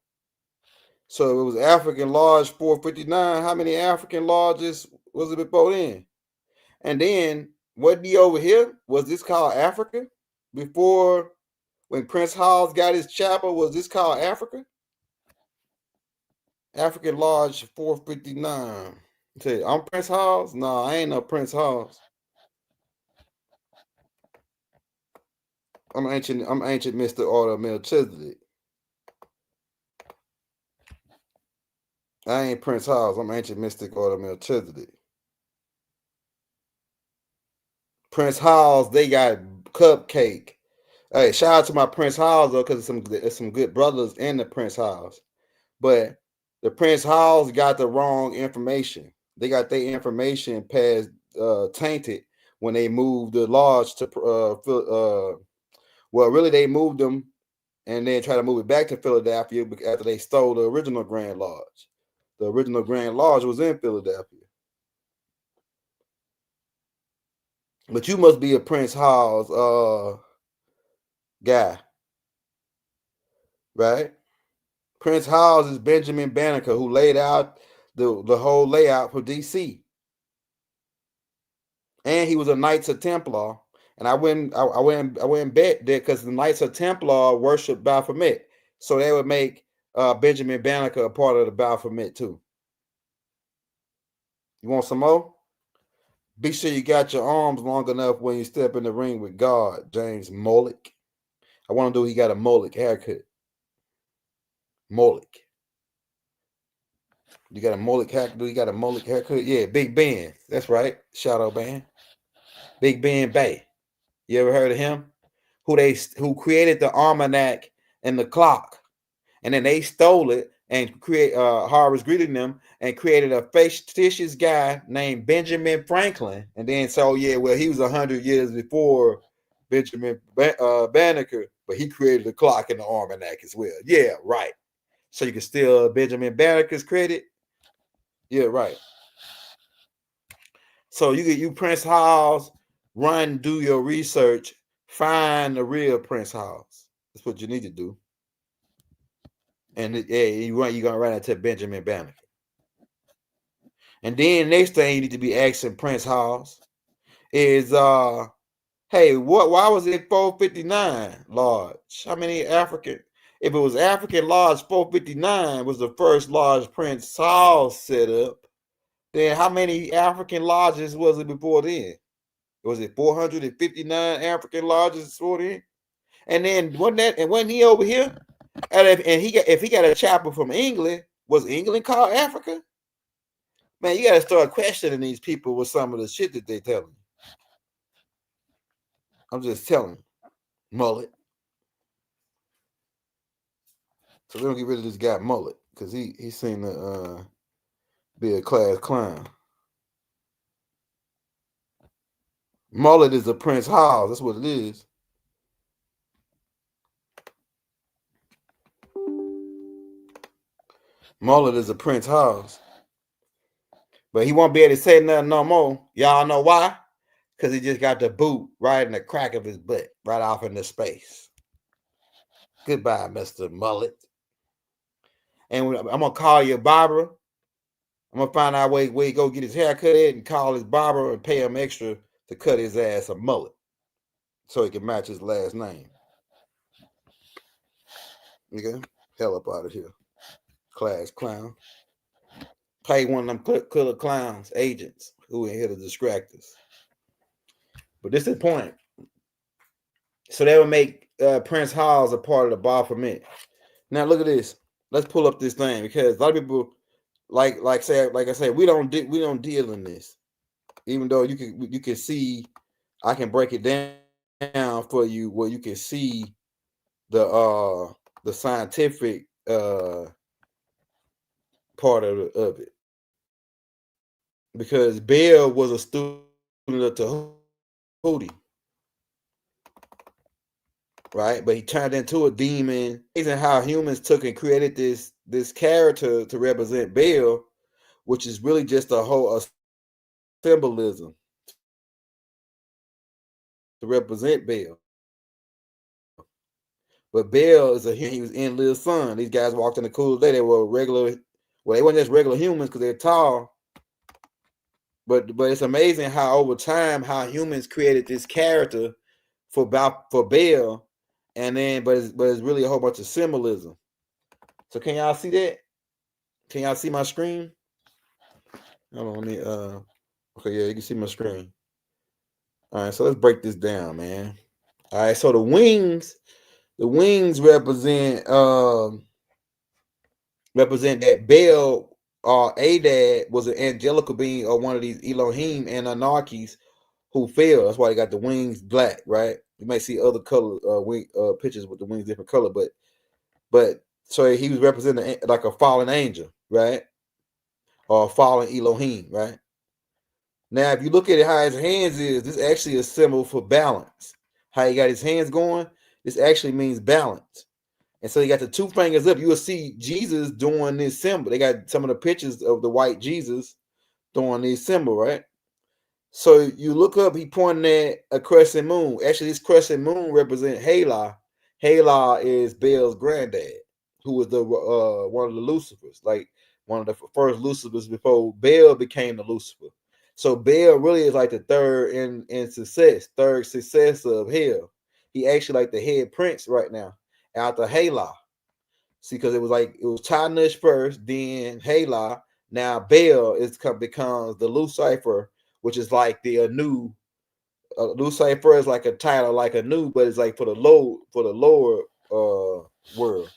So it was African Lodge 459. How many African lodges was it before then? And then what be over here? Was this called Africa? Before, when Prince Halls got his chapel, was this called Africa? African Lodge 459. Say, I'm Prince Halls? No, I ain't no Prince Halls. I'm ancient Mystic Order of Melchizedek. I ain't Prince Halls. I'm ancient Mystic Order of Melchizedek. Prince Halls, they got Cupcake. Hey, shout out to my Prince Halls though, because there's some good brothers in the Prince Halls. But the Prince Halls got the wrong information. They got their information tainted when they moved the lodge to well, really they moved them and then tried to move it back to Philadelphia after they stole the original Grand Lodge. The original Grand Lodge was in Philadelphia. But you must be a Prince Halls guy, right? Prince Halls is Benjamin Banneker, who laid out the whole layout for DC. And he was a Knights Templar. And I went and bet that because the Knights Templar worship Baphomet. So they would make Benjamin Banneker a part of the Baphomet too. You want some more? Be sure you got your arms long enough when you step in the ring with God, James Mullick. I want to do he got a Mullick haircut. Mullick. You got a Mullick haircut? Do you got a Mullick haircut? Yeah, Big Ben. That's right. Shadow Ben. Big Ben Bay. You ever heard of him? Who created the almanac and the clock. And then they stole it and Harvard's greeting them and created a fictitious guy named Benjamin Franklin. And then so he was 100 years before Benjamin Banneker, but he created the clock and the almanac as well. Yeah, right. So you can steal Benjamin Banneker's credit. Yeah, right. So you Prince Halls, do your research, find the real Prince Halls. That's what you need to do. And you're gonna run into Benjamin Banneker. And then next thing you need to be asking Prince Halls is hey, why was it 459 Lodge? How many African? If it was African Lodge 459 was the first lodge Prince Halls set up, then how many African lodges was it before then? Was it 459 African lodges before then? And then wasn't he over here? And if he got a chapel from England, was England called Africa? Man, you gotta start questioning these people with some of the shit that they telling you. I'm just telling you. Mullet. So we're gonna get rid of this guy Mullet because he seemed to be a class clown. Mullet is a Prince Hall. That's what it is. Mullet is a Prince House. But he won't be able to say nothing no more. Y'all know why? Because he just got the boot right in the crack of his butt, right off into space. Goodbye, Mr. Mullet. And I'm going to call your barber. I'm going to find out where he go get his hair cut at and call his barber and pay him extra to cut his ass a mullet so he can match his last name. Okay? Hell up out of here. Class clown. Pay one of them killer clowns, agents, who ain't here to distract us. But this is the point. So they would make Prince Halls a part of the Baphomet. Now look at this. Let's pull up this thing because a lot of people like I said, we don't deal in this. Even though you can see, I can break it down for you where you can see the scientific part of it. Because Baal was a student of Tahuti. Right, but he turned into a demon. Amazing how humans took and created this character to represent Baal, which is really just a symbolism to represent Baal. But Baal is he was Enlil's son. These guys walked in the cool day. They were regular. Well, they weren't just regular humans because they're tall. But it's amazing how over time how humans created this character for Baal. And then, but it's really a whole bunch of symbolism. So can y'all see that? Can y'all see my screen? Hold on, let me, okay, yeah, you can see my screen. All right, so let's break this down, man. All right, so the wings represent that Baal or Adad was an angelical being or one of these Elohim and Anarchies who fell. That's why they got the wings black, right? You may see other color pictures with the wings different color, but so he was representing like a fallen angel, right? Or a fallen Elohim, right? Now, if you look at it, how his hands is, this actually a symbol for balance. How he got his hands going, this actually means balance. And so he got the two fingers up. You will see Jesus doing this symbol. They got some of the pictures of the white Jesus doing this symbol, right? So you look up, he pointing at a crescent moon. Actually, this crescent moon represents Halah. Halah is Baal's granddad, who was the one of the Lucifers, like one of the first Lucifers before Baal became the Lucifer. So Baal really is like the third success of hell. He actually like the head prince right now after Halah. See, because it was Tanush first, then Halah. Now Baal becomes the Lucifer, which is like the Anu. Lucifer is like a title, like Anu, but it's like for the lower world,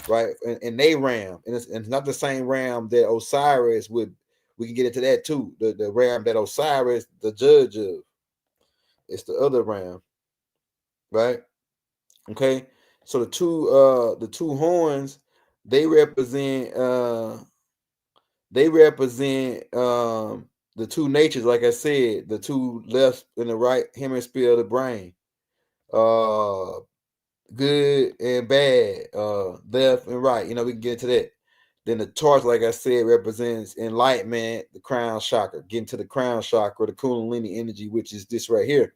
right? And they ram, and it's not the same ram that Osiris would. We can get into that too. The ram that Osiris, the judge of, it's the other ram, right? Okay, so the two horns, they represent the two natures, like I said, the two left and the right hemisphere of the brain, good and bad, left and right. You know, we can get into that. Then the torch, like I said, represents enlightenment, the crown chakra. Getting to the crown chakra, the Kundalini energy, which is this right here.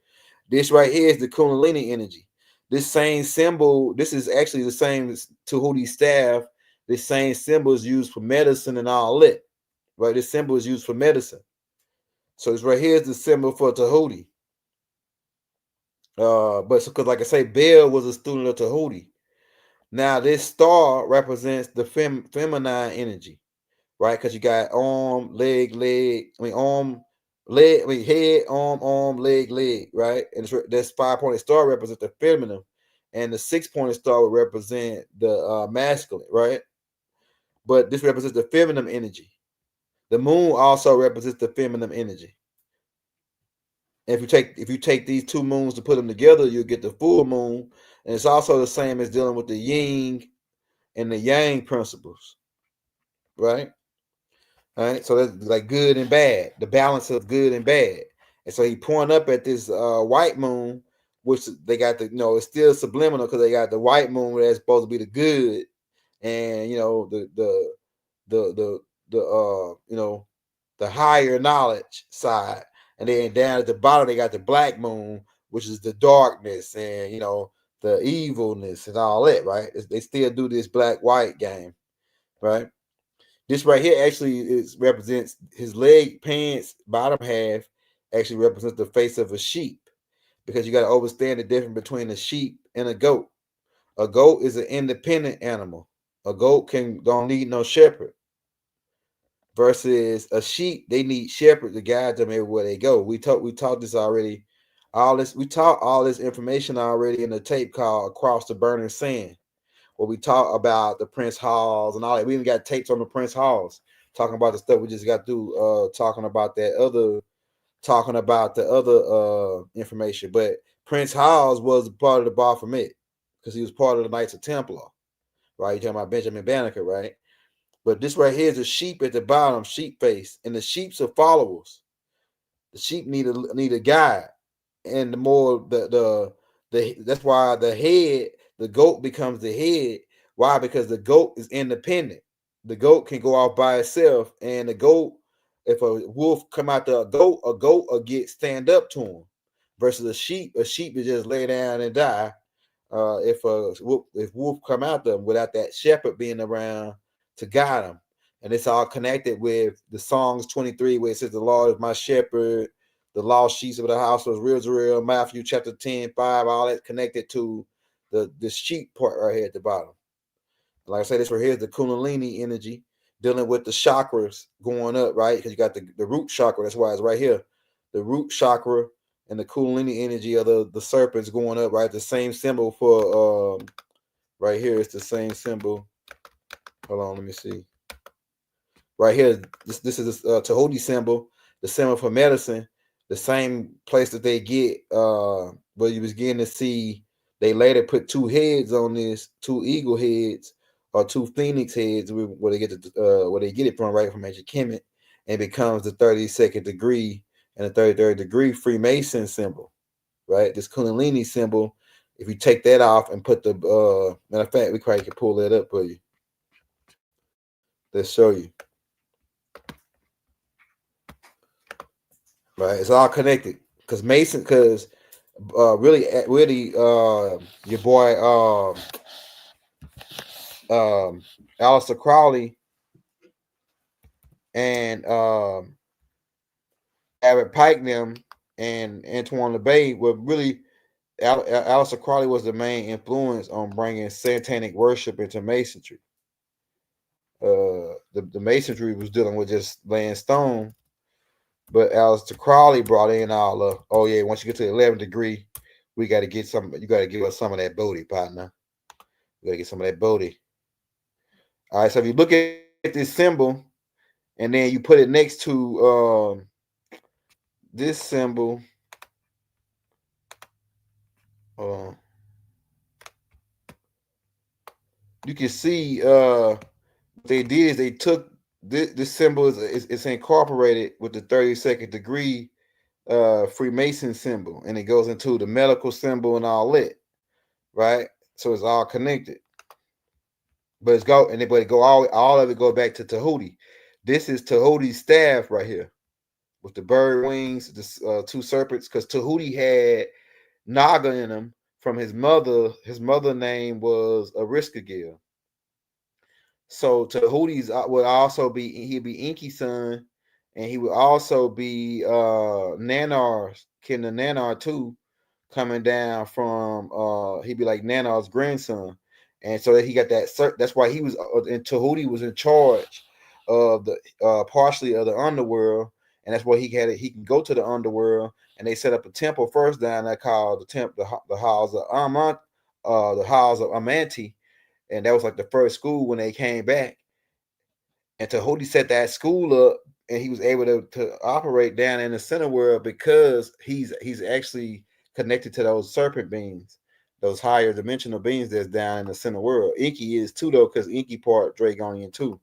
This right here is the Kundalini energy. This same symbol, this is actually the same as Tahuti staff. This same symbol is used for medicine and all that. Right? This symbol is used for medicine. So this right here is the symbol for Tahuti. But because like I say, Baal was a student of Tahuti. Now this star represents the feminine energy, right? Because you got arm, leg, head, arm, leg, right? And this 5-pointed star represents the feminine, and the 6-pointed star would represent the masculine, right? But this represents the feminine energy. The moon also represents the feminine energy. And if you take these two moons to put them together, you'll get the full moon. And it's also the same as dealing with the yin and the yang principles, right? All right, so that's like good and bad, the balance of good and bad. And so he pointing up at this white moon, which they got the, it's still subliminal because they got the white moon that's supposed to be the good, and the higher knowledge side, and then down at the bottom they got the black moon, which is the darkness and the evilness and all that, right? They still do this black-white game, right? This right here actually represents his leg pants bottom half actually represents the face of a sheep, because you got to understand the difference between a sheep and a goat. A goat is an independent animal. A goat don't need no shepherd. Versus a sheep, they need shepherd to guide them everywhere they go. We taught this already. We taught all this information already in the tape called Across the Burning Sand, where we talk about the Prince Halls and all that. We even got tapes on the Prince Halls talking about the stuff we just got through talking about the other information. But Prince Halls was part of the Baphomet because he was part of the Knights Templar, right? You're talking about Benjamin Banneker, right? But this right here is a sheep at the bottom, sheep face, and the sheep's are followers. The sheep need a guide, and the more that's why the goat becomes the head. Why? Because the goat is independent. The goat can go off by itself, and the goat, if a wolf come out to a goat will stand up to him. Versus a sheep is just lay down and die. If wolf come out them without that shepherd being around to guide them. And it's all connected with the Psalms 23, where it says, "The Lord is my shepherd, the lost sheep of the house of Israel," Matthew chapter 10:5, all that's connected to the sheep part right here at the bottom. Like I said, this right here is the Kundalini energy dealing with the chakras going up, right? Because you got the root chakra, that's why it's right here. The root chakra and the Kundalini energy of the serpents going up, right? The same symbol for right here, it's the same symbol. Hold on, let me see. Right here, this is the Tahuti symbol, the symbol for medicine, the same place that they get where you was getting to see. They later put two heads on this, two eagle heads or two phoenix heads, where they get it from, right, from ancient Kemet, and becomes the 32nd degree and the 33rd degree Freemason symbol, right? This Kundalini symbol. If you take that off and put the matter of fact, we probably can pull that up for you. Let's show you. Right, it's all connected because really your boy Aleister Crowley and Abbott Pike and Antoine LeBay were really Aleister Crowley was the main influence on bringing satanic worship into Masonry. The Masonry was dealing with just laying stone. But Aleister Crowley brought in all of, once you get to the 11th degree, we got to get some. You got to give us some of that booty, partner. We got to get some of that booty. All right. So if you look at this symbol, and then you put it next to this symbol, you can see what they did is they took this symbol is incorporated with the 32nd degree Freemason symbol, and it goes into the medical symbol and all that, right? So it's all connected. But all of it go back to Tahuti. This is Tahuti's staff right here with the bird wings, the two serpents, because Tahuti had Naga in him from his mother. His mother name was Ariskagil. So Tahuti's would also he'd be Inky's son, and he would also be Nanar's kin of Nanar too, coming down from he'd be like Nanar's grandson. And so that he got that. That's why he was and Tahuti was in charge of the partially of the underworld, and that's why he can go to the underworld. And they set up a temple first down there called the Halls of Amant, the Halls of Amanti, and that was like the first school when they came back. And Tahuti set that school up, and he was able to operate down in the center world because he's actually connected to those serpent beings, those higher dimensional beings that's down in the center world. Inky is too, though, because Inky part Dragonian too.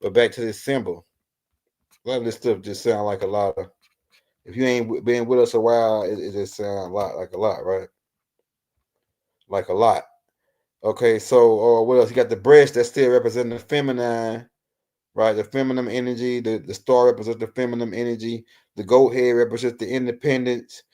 But back to this symbol. A lot of this stuff just sound like a lot of. If you ain't been with us a while, it just sounds like a lot, right? Like a lot. Okay, so what else? You got the breast that still representing the feminine, right? The feminine energy. The star represents the feminine energy. The goat head represents the independence.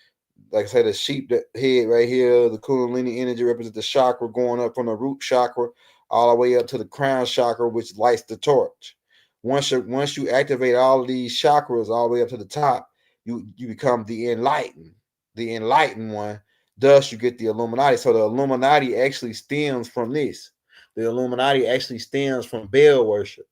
Like I said, the sheep head right here, the Kundalini energy represents the chakra going up from the root chakra all the way up to the crown chakra, which lights the torch. Once you activate all of these chakras all the way up to the top, you become the enlightened one. Thus, you get the Illuminati. So the Illuminati actually stems from this. The Illuminati actually stems from Baal worship.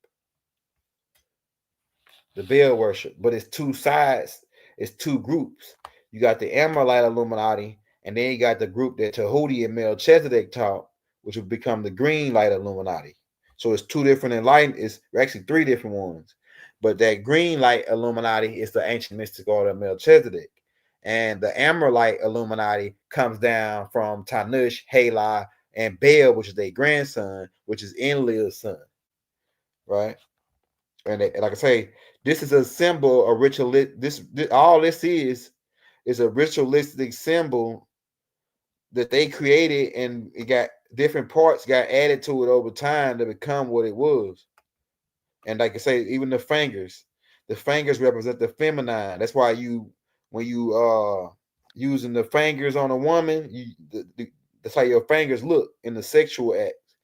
The Baal worship, but it's two sides. It's two groups. You got the Amalite Illuminati, and then you got the group that Tahuti and Melchizedek taught, which will become the Green Light Illuminati. So it's two different enlightened. It's actually three different ones. But that Green Light Illuminati is the ancient mystic order of Melchizedek. And the Amalite Illuminati comes down from Tanush, Hela, and Baal, which is their grandson, which is Enlil's son. Right? And like I say, this is a symbol, a ritual. This all this is a ritualistic symbol that they created, and it got different parts got added to it over time to become what it was. And like I say, even the fingers represent the feminine. That's why when you using the fingers on a woman, that's how your fingers look in the sexual acts,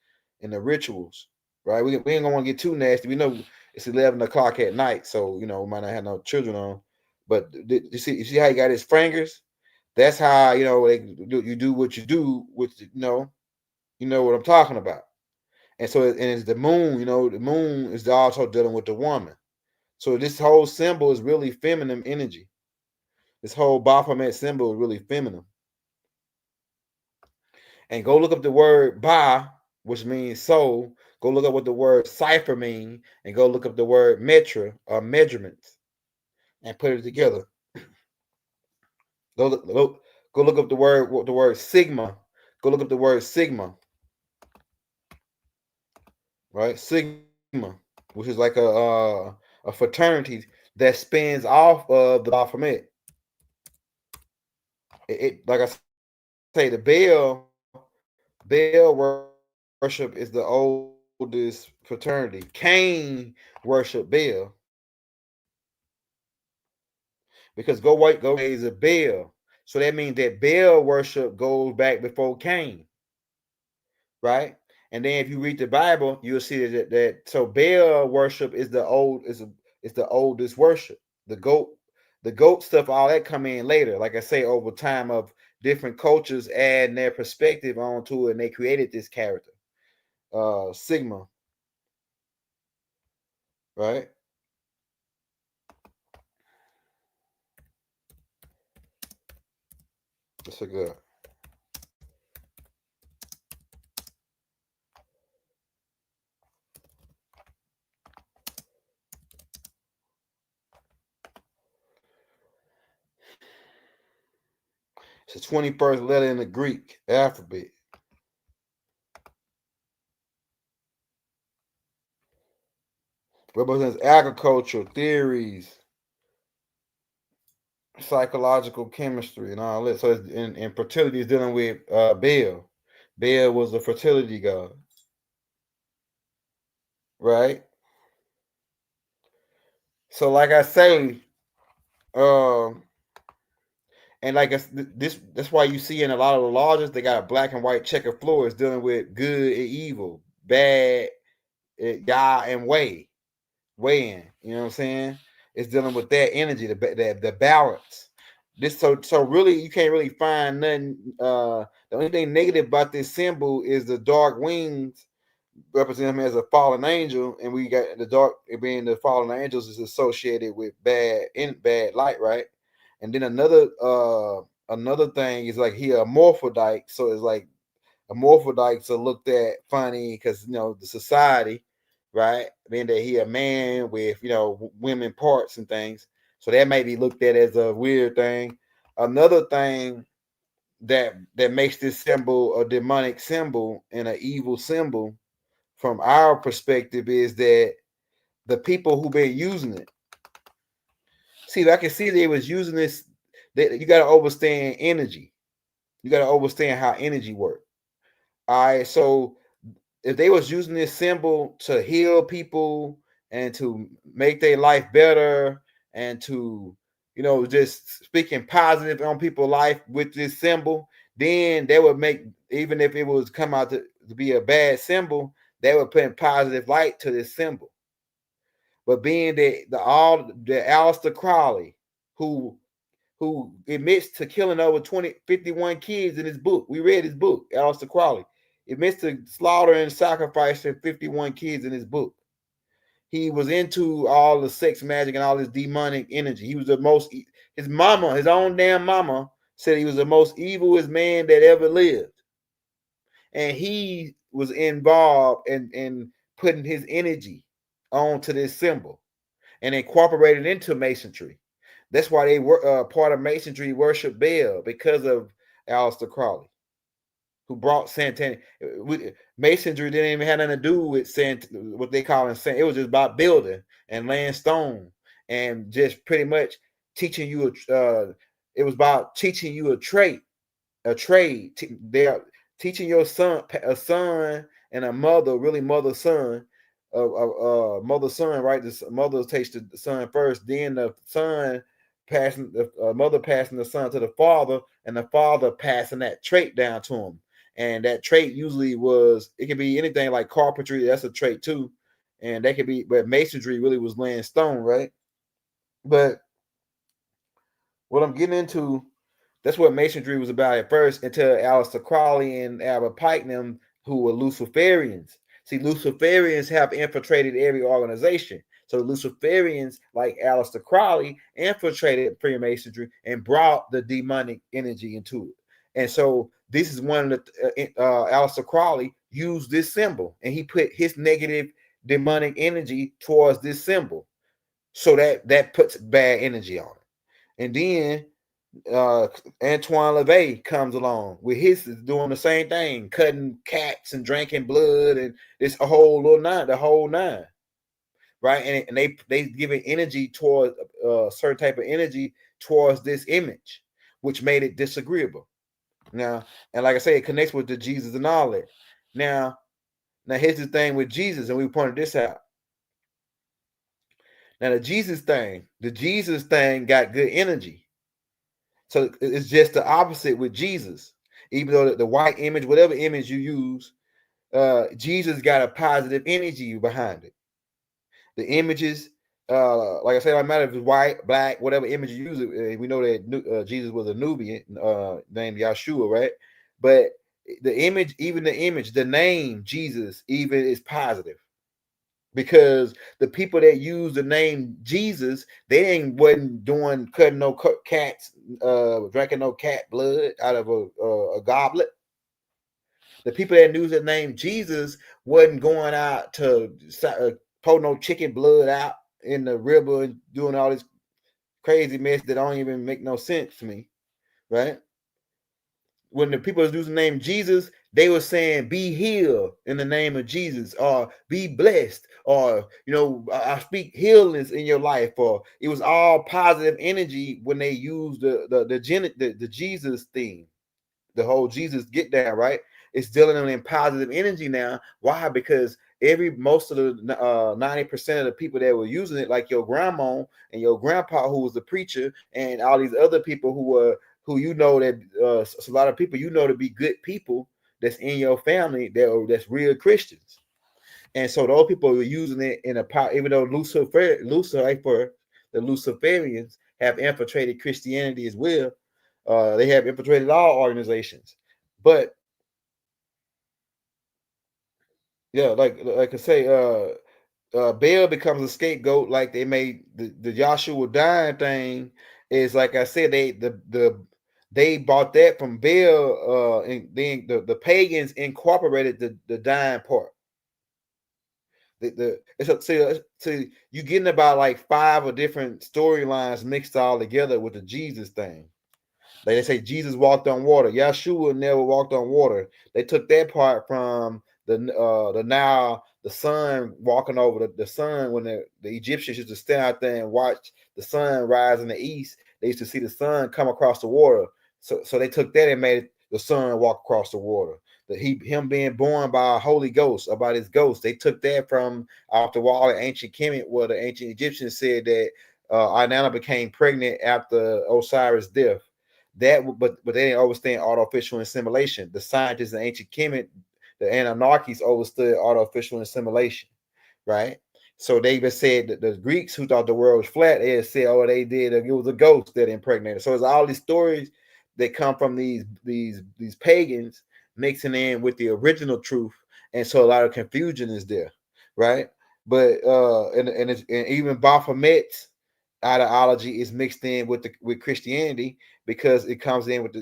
in the rituals, right? We ain't gonna want to get too nasty. We know it's 11 o'clock at night, so we might not have no children on. But you see how he got his fingers? That's how you do what you do with you know what I'm talking about. And so it's the moon. The moon is also dealing with the woman. So this whole symbol is really feminine energy. This whole Baphomet symbol is really feminine. And go look up the word Ba, which means soul. Go look up what the word cipher means, and go look up the word metra or measurements, and put it together. Go look up the word sigma. Go look up the word sigma. Right, sigma, which is like a fraternity that spins off of the Baphomet. It like I say, the Baal worship is the oldest fraternity. Cain worship Baal because go raise a Baal. So that means that Baal worship goes back before Cain, right? And then if you read the Bible, you'll see that so Baal worship is the oldest worship. The goat stuff, all that come in later. Like I say, over time of different cultures adding their perspective onto it, and they created this character, Sigma, right? That's a good. It's the 21st letter in the Greek alphabet. Represents agricultural theories, psychological chemistry, and all that. So it's, and fertility is dealing with Baal. Baal was the fertility god, right? So like I say, and like that's why you see in a lot of the lodges they got a black and white checkered floors dealing with good and evil, bad, Yah and Wei in. You know what I'm saying? It's dealing with that energy, the balance. This so really you can't really find nothing. The only thing negative about this symbol is the dark wings represent him as a fallen angel, and we got the dark being the fallen angels is associated with bad light, right? And then another thing is like he a morphodite, so it's like a morphodites are looked at funny because the society, right? Being that he a man with, you know, women parts and things. So that may be looked at as a weird thing. Another thing that makes this symbol a demonic symbol and an evil symbol from our perspective is that the people who been using it. See, I can see they was using this. You got to understand energy. You got to understand how energy works. All right, so if they was using this symbol to heal people and to make their life better and to, you know, just speaking positive on people's life with this symbol, then they would make, even if it was come out to be a bad symbol, they would put in positive light to this symbol. But being that the Aleister Crowley, who admits to killing over 51 kids in his book. We read his book, Aleister Crowley. Admits to slaughtering and sacrificing 51 kids in his book. He was into all the sex magic and all this demonic energy. He was the most, his mama, his own damn mama, said he was the most evilest man that ever lived. And he was involved in putting his energy onto this symbol and incorporated into masonry. That's why they were part of masonry worship Baal, because of Aleister Crowley, who brought satanic. Masonry didn't even have nothing to do with what they call it. It was just about building and laying stone and just pretty much teaching you. It was about teaching you a trade. They're teaching your son, a son and a mother, really mother son, mother son, right? The mother takes the son first, then the son passing the mother passing the son to the father, and the father passing that trait down to him. And that trait usually it could be anything like carpentry, that's a trait too. And that could be, but masonry really was laying stone, right? But what I'm getting into, that's what masonry was about at first, until Aleister Crowley and Albert Pike and them, who were Luciferians. See, Luciferians have infiltrated every organization. So the Luciferians, like Aleister Crowley, infiltrated Freemasonry and brought the demonic energy into it. And so this is one of the Aleister Crowley used this symbol, and he put his negative demonic energy towards this symbol, so that puts bad energy on it. And then Antoine LaVey comes along with his doing the same thing, cutting cats and drinking blood and this whole the whole nine, right? And they giving energy towards a certain type of energy towards this image, which made it disagreeable. Now, and like I say, it connects with the Jesus and all that. Now here's the thing with Jesus, and we pointed this out. Now the Jesus thing got good energy. So it's just the opposite with Jesus. Even though the white image, whatever image you use, Jesus got a positive energy behind it. The images, like I said, no matter if it's white, black, whatever image you use, we know that Jesus was a Nubian named Yahshua, right? But the image, the name Jesus, even is positive. Because the people that use the name Jesus, they wasn't cutting no cats, drinking no cat blood out of a goblet. The people that use the name Jesus wasn't going out to pour no chicken blood out in the river and doing all this crazy mess that don't even make no sense to me, right? When the people was using the name Jesus, they were saying, be healed in the name of Jesus, or be blessed, or, you know, I speak healings in your life, or it was all positive energy when they used the Jesus theme, the whole Jesus get down, right? It's dealing in positive energy now. Why? Because most of the 90% of the people that were using it, like your grandma and your grandpa, who was the preacher, and all these other people who you know that a lot of people you know to be good people that's in your family that's real Christians. And so those people were using it in a power, even though Lucifer, the Luciferians have infiltrated Christianity as well. They have infiltrated all organizations. But yeah, like I say, Baal becomes a scapegoat. Like they made the Joshua dying thing is, like I said, they bought that from Baal, and then the pagans incorporated the dying part. See, you getting about like 5 different storylines mixed all together with the Jesus thing. Like they say Jesus walked on water. Yeshua never walked on water. They took that part from the sun walking over the sun when the Egyptians used to stand out there and watch the sun rise in the east. They used to see the sun come across the water. So they took that and made the sun walk across the water. Him being born by a Holy Ghost, about his ghost. They took that from off the wall in ancient Kemet, where the ancient Egyptians said that Inanna became pregnant after Osiris' death. But they didn't understand artificial assimilation. The scientists in ancient Kemet, the Anunnakis, understood artificial assimilation, right? So they even said that the Greeks who thought the world was flat, they said, "Oh, they did. It was a ghost that impregnated." So it's all these stories that come from these pagans mixing in with the original truth, and so a lot of confusion is there, right? But and even Baphomet's ideology is mixed in with Christianity, because it comes in with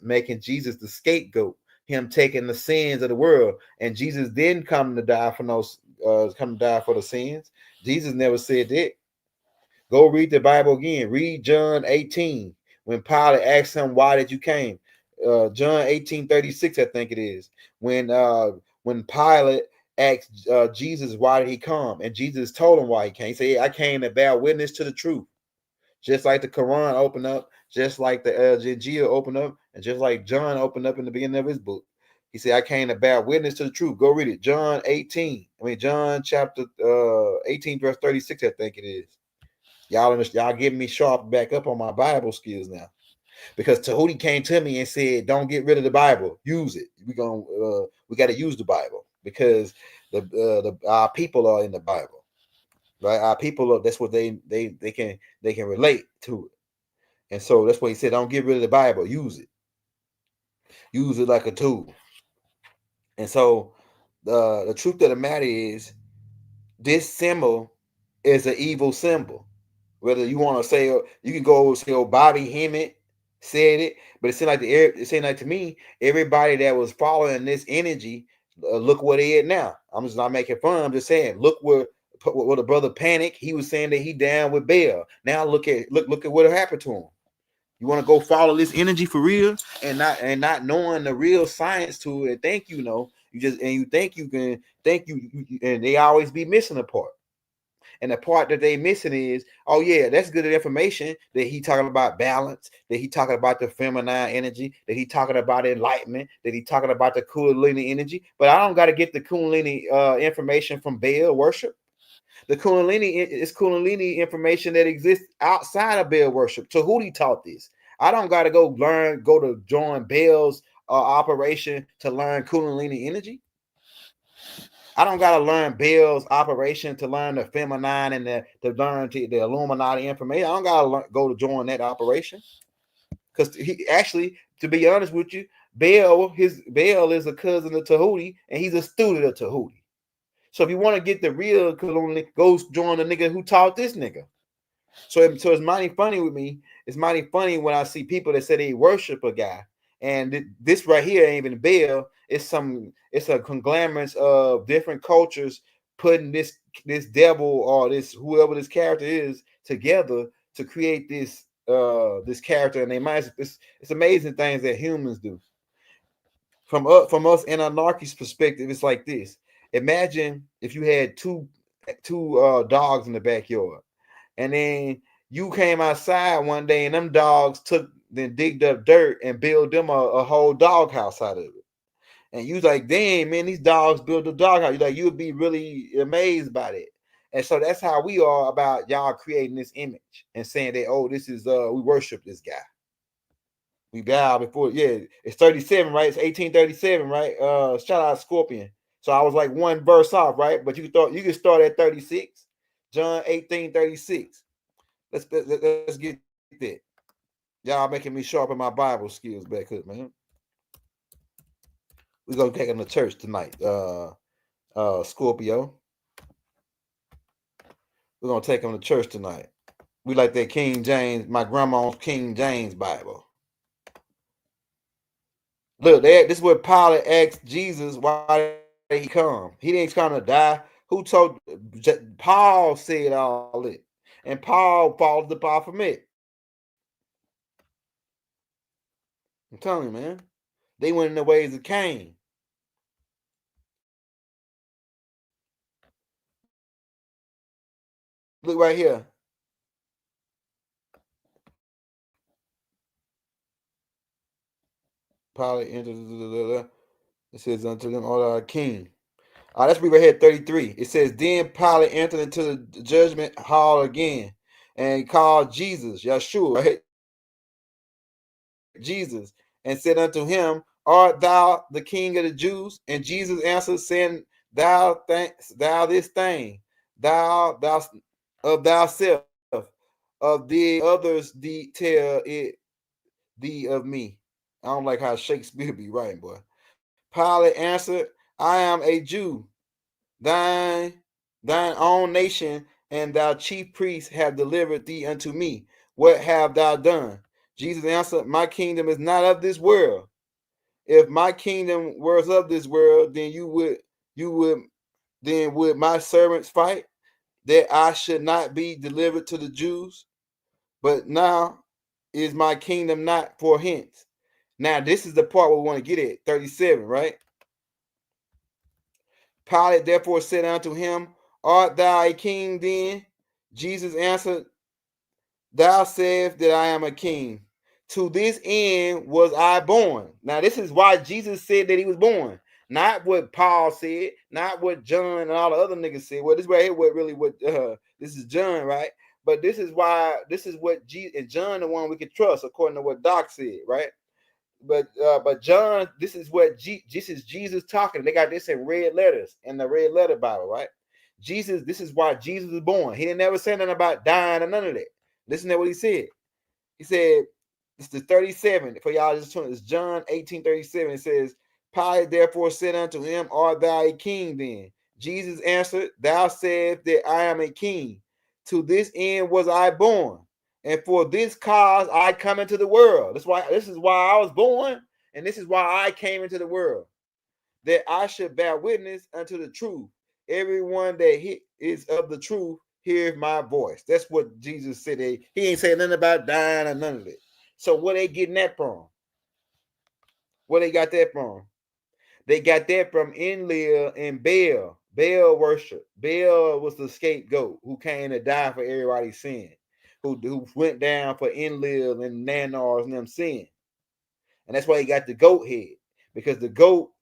making Jesus the scapegoat, him taking the sins of the world, and Jesus didn't come to die for the sins. Jesus never said that. Go read the Bible again. Read John 18 when Pilate asked him, "Why did you came?" John 18:36, I think it is, when Pilate asked Jesus, "Why did he come?" and Jesus told him why he came. He said, "I came to bear witness to the truth." Just like the Quran opened up, just like the Injil opened up, and just like John opened up in the beginning of his book. He said, "I came to bear witness to the truth." Go read it. John chapter 18, verse 36, I think it is. Y'all getting me sharp back up on my Bible skills now. Because Tahuti came to me and said, "Don't get rid of the Bible. Use it. We got to use the Bible, because our people are in the Bible, right? Our people are. That's what they can relate to it, and so that's what he said. Don't get rid of the Bible. Use it like a tool." And so the truth of the matter is, this symbol is an evil symbol. Whether you want to say, you can go say, "Oh, Bobby Hemmett said it," but it seemed like to me, everybody that was following this energy, look where they at now. I'm just not making fun. I'm just saying, look what the brother Panic. He was saying that he down with Baal. Now look at what happened to him. You want to go follow this energy for real, and not knowing the real science to it, and think you know. You think you can and they always be missing a part. And the part that they missing is, oh yeah, that's good information that he talking about balance, that he talking about the feminine energy, that he talking about enlightenment, that he talking about the Kundalini energy. But I don't got to get the Kundalini information from Baal worship. The Kundalini is Kundalini information that exists outside of Baal worship. Tahuti taught this. I don't got to go to join Baal's operation to learn Kundalini energy. I don't gotta learn Baal's operation to learn the feminine and to learn the Illuminati information. I don't gotta go to join that operation, because he actually, to be honest with you, Baal is a cousin of Tahuti, and he's a student of Tahuti. So if you want to get the real Kundalini, go join the nigga who taught this nigga. So it's mighty funny with me. It's mighty funny when I see people that say they worship a guy, and this right here ain't even Baal. It's a conglomerate of different cultures putting this devil or this whoever this character is together to create this character in their minds. It's amazing things that humans do. From us in anarchist perspective, it's like this. Imagine if you had two dogs in the backyard, and then you came outside one day and them dogs digged up dirt and built them a whole dog house out of it. And you was like, "Damn, man, these dogs built a dog house." You would be really amazed by it. And so that's how we are about y'all creating this image and saying that, "Oh, this is we worship this guy. We bow before." Yeah, it's 37, right? It's 1837, right? Shout out Scorpion. So I was like one verse off, right? But you can start at 36. John 18:36. Let's get that. Y'all making me sharpen my Bible skills back up, man. We're gonna take them to church tonight. Scorpio. We're gonna take them to church tonight. We like that King James, my grandma's King James Bible. Look, this is what Pilate asked Jesus, why did he come? He didn't come to die Who told Paul said all it? And Paul followed the Baphomet. I'm telling you, man. They went in the ways of Cain. Look right here. Pilate entered. It says unto them, all our king. Let's read right here 33. It says, then Pilate entered into the judgment hall again and called Jesus, Yeshua, right? Jesus, and said unto him, art thou the king of the Jews? And Jesus answered, saying, thou this thing, thou of thyself, of the others tell it thee of me. I don't like how Shakespeare be writing, boy. Pilate answered, I am a Jew, thine own nation, and thy chief priests have delivered thee unto me. What have thou done? Jesus answered, my kingdom is not of this world. If my kingdom was of this world, then would my servants fight that I should not be delivered to the Jews? But now is my kingdom not for hence. Now, this is the part we want to get at, 37, right? Pilate therefore said unto him, art thou a king then? Jesus answered, thou sayest that I am a king. To this end was I born. Now, this is why Jesus said that he was born. Not what Paul said, not what John and all the other niggas said. Well, this right here, this is John, right? But this is what Jesus and John, the one we can trust, according to what Doc said, right? But John, this is Jesus talking. They got this in red letters in the red letter Bible, right? Jesus, this is why Jesus was born. He didn't never say nothing about dying or none of that. Listen to what he said. He said, this is 37 for y'all just turn. It's John 18:37. It says, Pilate therefore said unto him, art thou a king then? Jesus answered, thou sayest that I am a king. To this end was I born, and for this cause I come into the world. This is why I was born, and this is why I came into the world, that I should bear witness unto the truth. Everyone that is of the truth hears my voice. That's what Jesus said. He ain't saying nothing about dying or none of it. So where they getting that from? Where they got that from? They got that from Enlil and Baal. Baal worship. Baal was the scapegoat who came to die for everybody's sin, who went down for Enlil and Nanars and them sin. And that's why he got the goat head. Because the goat,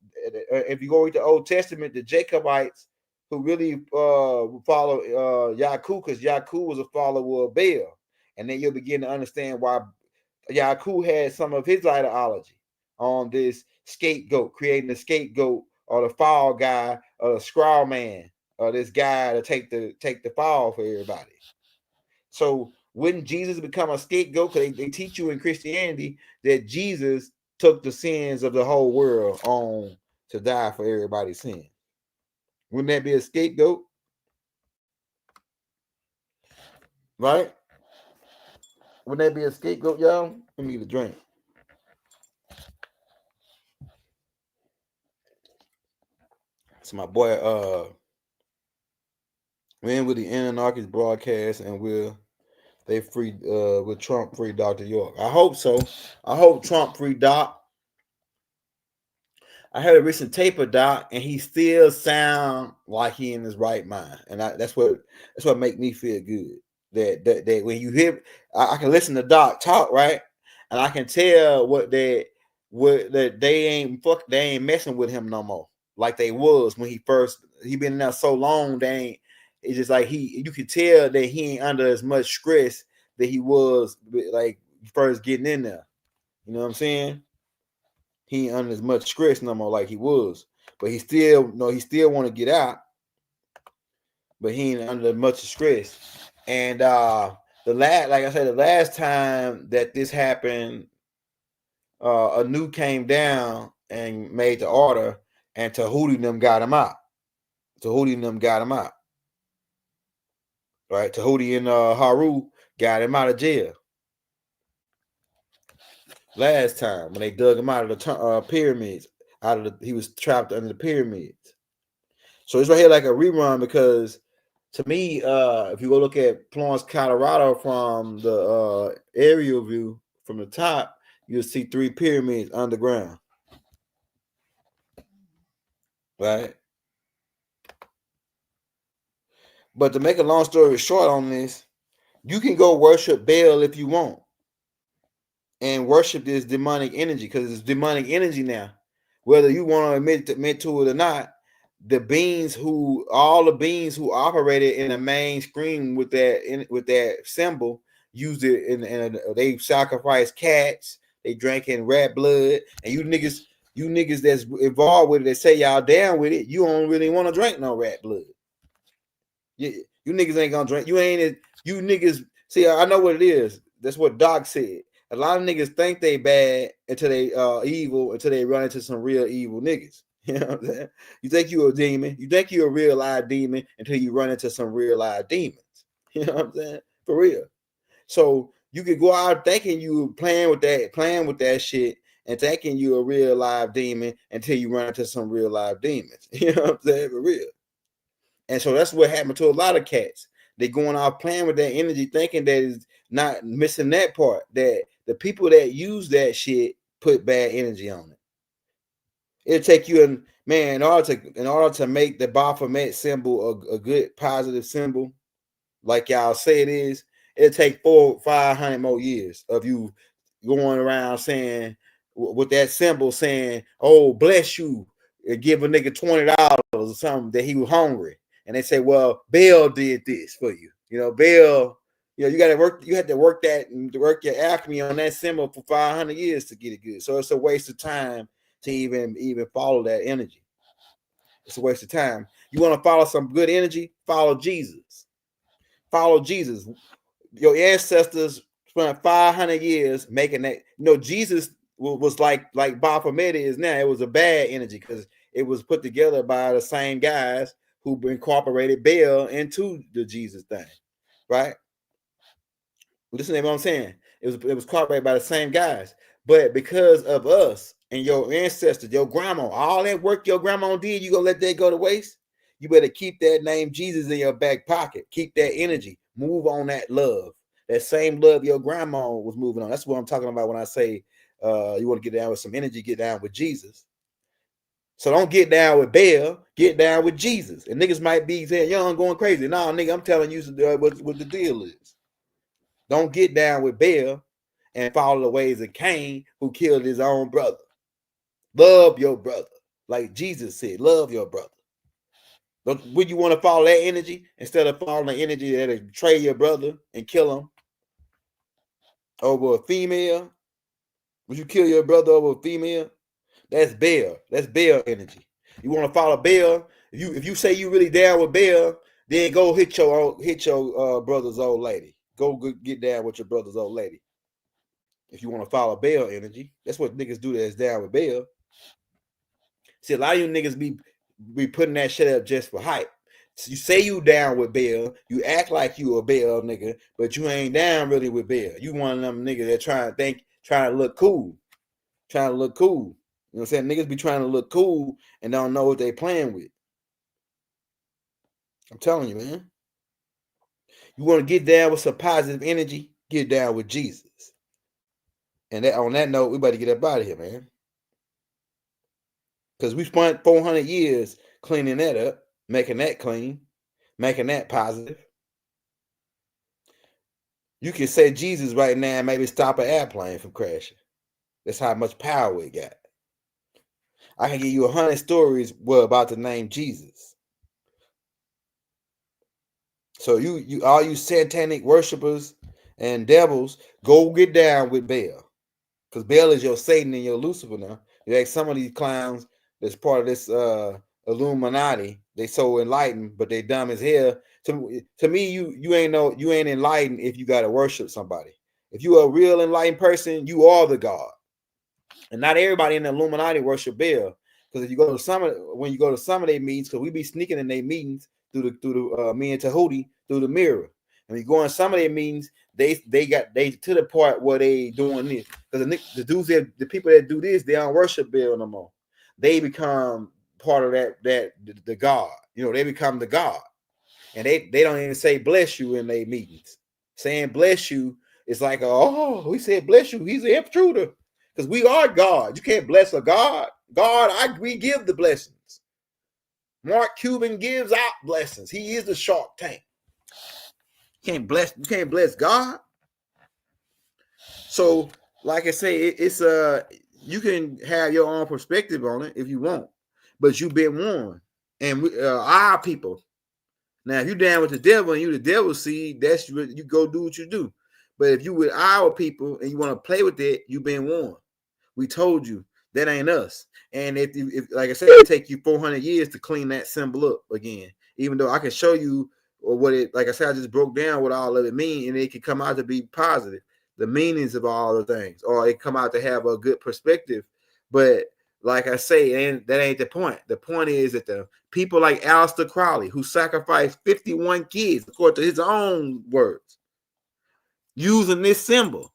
if you go read the Old Testament, the Jacobites who really follow Yaku, because Yaku was a follower of Baal. And then you'll begin to understand why Yaku had some of his ideology on this scapegoat, creating the scapegoat or the fall guy or the scrawl man or this guy to take the fall for everybody. So wouldn't Jesus become a scapegoat? Because they teach you in Christianity that Jesus took the sins of the whole world on to die for everybody's sin. Wouldn't that be a scapegoat? Right? Wouldn't that be a scapegoat, y'all? Let me get a drink. So my boy, we're in with the Anarchist broadcast, and will Trump free Dr. York. I hope so. I hope Trump free Doc. I heard a recent tape of Doc, and he still sound like he in his right mind, and that's what make me feel good. That when you hear, I can listen to Doc talk, right, and I can tell they ain't messing with him no more like they was when he been in there so long. They ain't. It's just like you can tell that he ain't under as much stress that he was like first getting in there. You know what I'm saying? He ain't under as much stress no more like he was, but he still want to get out, but he ain't under much stress. And the last time that this happened, a nuke came down and made the order, and Tahuti and them got him out. Right, Tahuti and Haru got him out of jail. Last time when they dug him out of the pyramids, he was trapped under the pyramids. So it's right here like a rerun because to me, if you go look at Florence, Colorado from the aerial view from the top, you'll see 3 pyramids underground. Right? But to make a long story short on this, you can go worship Baal if you want and worship this demonic energy because it's demonic energy now. Whether you want to admit to it or not, all the beings who operated in the mainstream with that symbol used it and they sacrificed cats, they drank in rat blood, and you niggas that's involved with it that say y'all down with it, you don't really want to drink no rat blood. You niggas ain't gonna drink. You niggas see. I know what it is. That's what Doc said. A lot of niggas think they bad until they evil until they run into some real evil niggas. You know what I'm saying? You think you're a demon. You think you're a real live demon until you run into some real live demons. You know what I'm saying? For real. So you could go out thinking you playing with that shit and thinking you're a real live demon until you run into some real live demons. You know what I'm saying? For real. And so that's what happened to a lot of cats. They going out playing with that energy, thinking that is not missing that part. That the people that use that shit put bad energy on it. It'll take you in order to make the Baphomet symbol a good positive symbol, like y'all say it is. It'll take 400-500 more years of you going around saying with that symbol saying, "Oh, bless you," give a nigga $20 or something that he was hungry. And they say, well, Baal did this for you. You know, Baal, you got to work, you had to work that and work your alchemy on that symbol for 500 years to get it good. So it's a waste of time to even follow that energy. It's a waste of time. You want to follow some good energy? Follow Jesus. Follow Jesus. Your ancestors spent 500 years making that. Jesus was like Baphomet is now. It was a bad energy because it was put together by the same guys who incorporated Baal into the Jesus thing, right? Listen to what I'm saying. It was incorporated by the same guys, but because of us and your ancestors, your grandma, all that work your grandma did, you gonna let that go to waste? You better keep that name Jesus in your back pocket. Keep that energy. Move on that love. That same love your grandma was moving on. That's what I'm talking about when I say you want to get down with some energy, get down with Jesus. So don't get down with Baal, get down with Jesus. And niggas might be saying, yo, I'm going crazy. No, nigga, I'm telling you what the deal is. Don't get down with Baal and follow the ways of Cain, who killed his own brother. Love your brother. Like Jesus said, love your brother. Would you want to follow that energy instead of following the energy that'll betray your brother and kill him over a female? Would you kill your brother over a female? That's Baal. That's Baal energy. You want to follow Baal? If you say you really down with Baal, then go hit your brother's old lady. Go get down with your brother's old lady. If you want to follow Baal energy, that's what niggas do that's down with Baal. See, a lot of you niggas be putting that shit up just for hype. So you say you down with Baal, you act like you a Baal nigga, but you ain't down really with Baal. You one of them niggas that trying to look cool. Trying to look cool. You know what I'm saying? Niggas be trying to look cool and don't know what they playing with. I'm telling you, man. You want to get down with some positive energy, get down with Jesus. And on that note, we better get up out of here, man. Because we spent 400 years cleaning that up, making that clean, making that positive. You can say Jesus right now and maybe stop an airplane from crashing. That's how much power it got. I can give you 100 stories about the name Jesus. So you all you satanic worshipers and devils, go get down with Baal. Because Baal is your Satan and your Lucifer now. You ask some of these clowns that's part of this Illuminati, they so enlightened, but they dumb as hell. To me, you ain't enlightened if you gotta worship somebody. If you are a real enlightened person, you are the God. And not everybody in the Illuminati worship Baal. Because if you go to some of their meetings, because we be sneaking in their meetings through the me and Tahuti through the mirror. And you go in some of their meetings, they to the part where they doing this. Because the people that do this, they don't worship Baal no more. They become part of the God. You know, they become the God. And they don't even say bless you in their meetings. Saying bless you is like, oh, we said bless you. He's an intruder. Because we are God. You can't bless a God. God, we give the blessings. Mark Cuban gives out blessings. He is the Shark Tank. You can't bless God. So, like I say, it's you can have your own perspective on it if you want, but you've been warned. And we, our people. Now, if you're down with the devil and you the devil's seed, that's you go do what you do. But if you with our people and you want to play with it, you've been warned. We told you that ain't us. And if like I said, it take you 400 years to clean that symbol up again. Even though I can show you what it, like I said, I just broke down what all of it mean, and it can come out to be positive, the meanings of all the things, or it come out to have a good perspective. But like I say, and that ain't the point. The point is that the people like Aleister Crowley, who sacrificed 51 kids, according to his own words, using this symbol.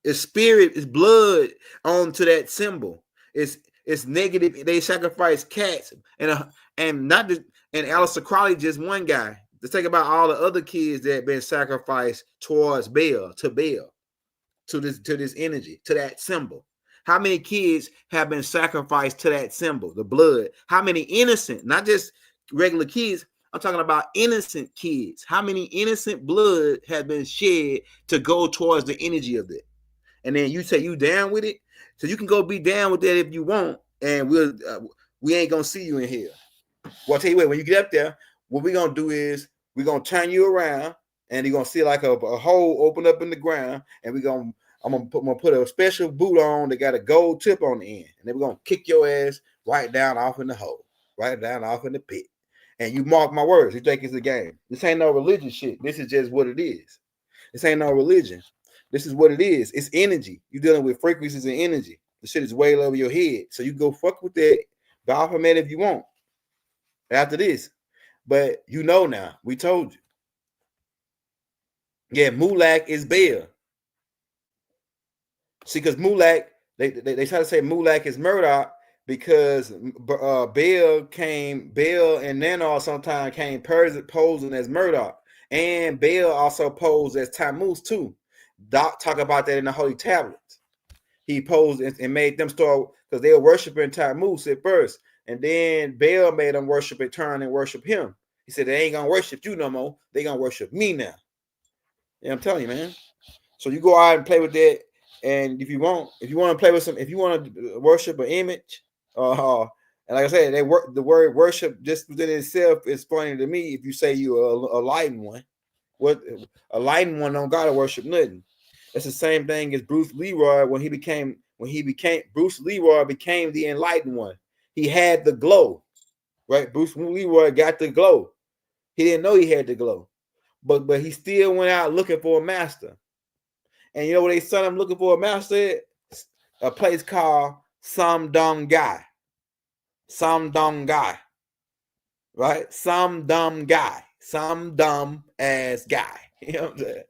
It's spirit, it's blood onto that symbol. It's negative. They sacrifice cats and not just, and Aleister Crowley just one guy. Let's think about all the other kids that have been sacrificed towards Baal, to this energy, to that symbol. How many kids have been sacrificed to that symbol, the blood? How many innocent, not just regular kids, I'm talking about innocent kids. How many innocent blood has been shed to go towards the energy of it? And then you say you down with it, so you can go be down with that if you want, and we ain't gonna see you in here. Well, I'll tell you what, when you get up there, what we're gonna do is we're gonna turn you around, and you're gonna see like a hole open up in the ground, and I'm gonna put a special boot on that got a gold tip on the end, and then we're gonna kick your ass right down off in the hole, right down off in the pit. And you mark my words, you think it's a game. This ain't no religious shit. This is just what it is. This ain't no religion. This is what it is. It's energy. You're dealing with frequencies and energy. The shit is way over your head. So you go fuck with that Baphomet if you want after this. But you know now, we told you. Yeah, Mulak is Baal. See, because Mulak, they try to say Mulak is Murdoch because Baal and Nanor sometimes came posing as Murdoch. And Baal also posed as Tammuz too. Doc talk about that in the Holy Tablets. He posed and made them start, because they were worshiping Tammuz at first, and then Baal made them worship and turn and worship him. He said they ain't gonna worship you no more. They gonna worship me now. Yeah, I'm telling you, man. So you go out and play with that, and if you want to play with if you want to worship an image, and like I said, the word worship just within itself is funny to me. If you say you're a enlightened one, what a enlightened one don't gotta worship nothing. It's the same thing as Bruce Leroy when he became Bruce Leroy became the enlightened one. He had the glow, right? Bruce Leroy got the glow. He didn't know he had the glow, but he still went out looking for a master. And you know what they sent him looking for a master at? A place called Some Dumb Guy. Some dumb guy, right? Some dumb guy, some dumb ass guy. You know what I'm saying?